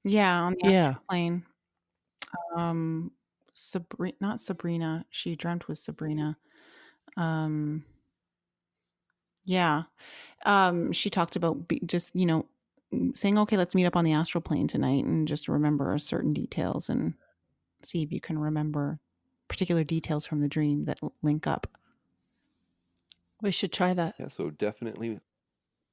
Yeah, on the Yeah. astral plane. Not Sabrina. She dreamt with Sabrina. Yeah. She talked about just, saying, okay, let's meet up on the astral plane tonight and just remember certain details and see if you can remember particular details from the dream that link up. We should try that. Yeah, so definitely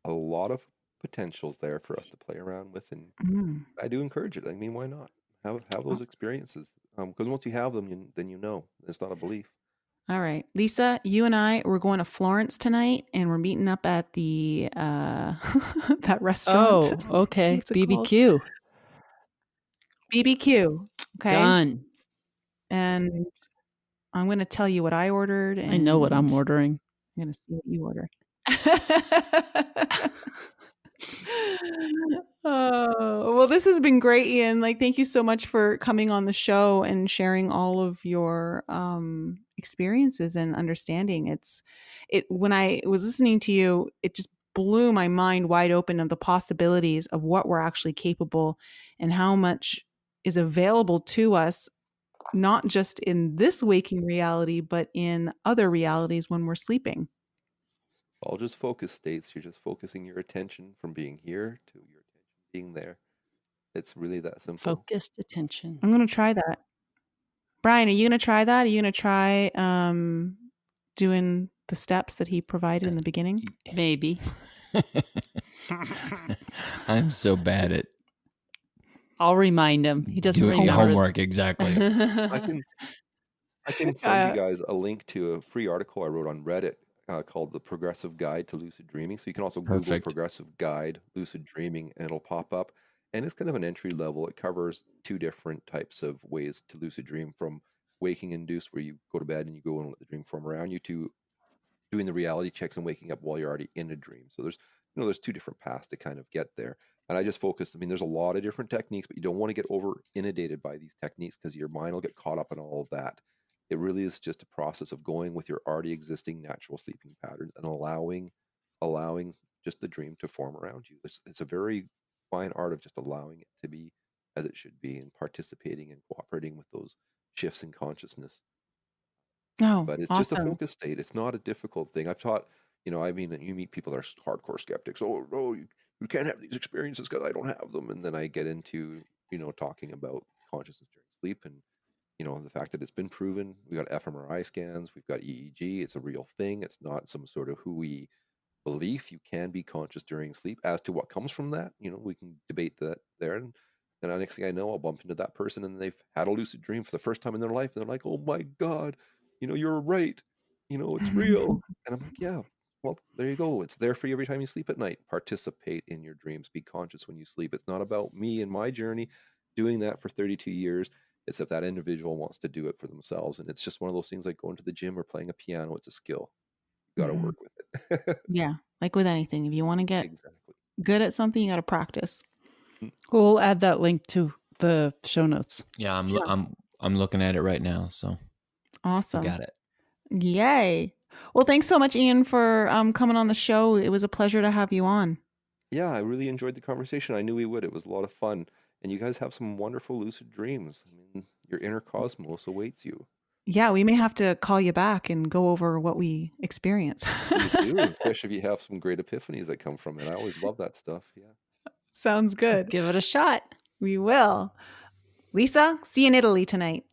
a lot of potentials there for us to play around with, and I do encourage it. I mean, why not have those experiences? Because once you have them, then it's not a belief. All right, Lisa, you and I, we're going to Florence tonight, and we're meeting up at the that restaurant. Oh, okay. What's it BBQ. called? BBQ. Okay. Done. And I'm going to tell you what I ordered. And I know what I'm ordering. I'm going to see what you order. Oh, well, this has been great, Ian. Thank you so much for coming on the show and sharing all of your experiences and understanding. When I was listening to you, it just blew my mind wide open of the possibilities of what we're actually capable and how much is available to us, not just in this waking reality, but in other realities when we're sleeping. All just focus states. You're just focusing your attention from being here to your attention being there. It's really that simple. Focused attention. I'm going to try that. Brian, are you going to try that? Are you going to try doing the steps that he provided in the beginning? Maybe. I'm so bad at I'll remind him. He doesn't doing remember. homework. Exactly. I can send you guys a link to a free article I wrote on Reddit called The Progressive Guide to Lucid Dreaming. So you can also Google Perfect. Progressive Guide Lucid Dreaming and it'll pop up. And it's kind of an entry level. It covers 2 different types of ways to lucid dream, from waking induced, where you go to bed and you go and let the dream form around you, to doing the reality checks and waking up while you're already in a dream. So there's 2 different paths to kind of get there. And I just focused, there's a lot of different techniques, but you don't want to get over inundated by these techniques because your mind will get caught up in all of that. It really is just a process of going with your already existing natural sleeping patterns and allowing just the dream to form around you. It's a very fine art of just allowing it to be as it should be and participating and cooperating with those shifts in consciousness. Oh, But it's awesome. just a focus state. It's not a difficult thing. I've taught, you meet people that are hardcore skeptics. Oh, no, you can't have these experiences because I don't have them. And then I get into, talking about consciousness during sleep and, the fact that it's been proven. We got fMRI scans, we've got EEG. It's a real thing. It's not some sort of hooey belief you can be conscious during sleep. As to what comes from that, we can debate that there. And the next thing I know, I'll bump into that person and they've had a lucid dream for the first time in their life. And they're like, oh my God, you're right. It's real. And I'm like, yeah, well, there you go. It's there for you every time you sleep at night. Participate in your dreams. Be conscious when you sleep. It's not about me and my journey doing that for 32 years. It's if that individual wants to do it for themselves. And it's just one of those things like going to the gym or playing a piano. It's a skill. You got to work with it. Yeah. Like with anything, if you want to get Exactly. good at something, you got to practice. We'll add that link to the show notes. Yeah, I'm looking at it right now. So awesome. Got it. Yay. Well, thanks so much, Ian, for coming on the show. It was a pleasure to have you on. Yeah, I really enjoyed the conversation. I knew we would. It was a lot of fun. And you guys have some wonderful lucid dreams. I mean, your inner cosmos awaits you. Yeah, we may have to call you back and go over what we experience. You do, especially if you have some great epiphanies that come from it. I always love that stuff. Yeah. Sounds good. Give it a shot. We will. Lisa, see you in Italy tonight.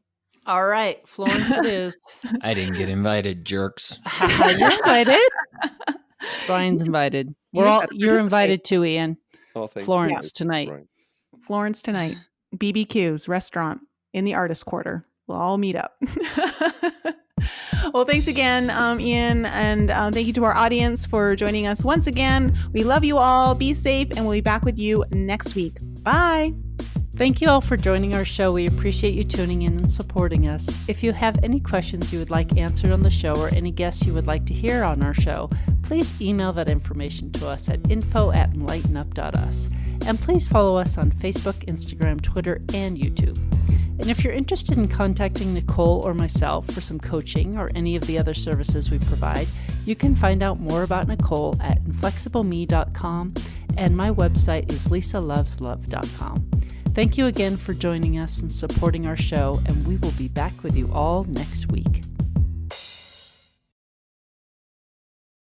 All right, Florence it is. I didn't get invited, jerks. You're invited. Brian's invited. You're invited too, Ian. Oh, thanks. Florence tonight. Brian. Florence tonight. BBQ's restaurant in the Artist Quarter. We'll all meet up. Well, thanks again, Ian. And thank you to our audience for joining us once again. We love you all. Be safe. And we'll be back with you next week. Bye. Thank you all for joining our show. We appreciate you tuning in and supporting us. If you have any questions you would like answered on the show or any guests you would like to hear on our show, please email that information to us at info@enlightenup.us. And please follow us on Facebook, Instagram, Twitter, and YouTube. And if you're interested in contacting Nicole or myself for some coaching or any of the other services we provide, you can find out more about Nicole at inflexibleme.com, and my website is lisaloveslove.com. Thank you again for joining us and supporting our show, and we will be back with you all next week.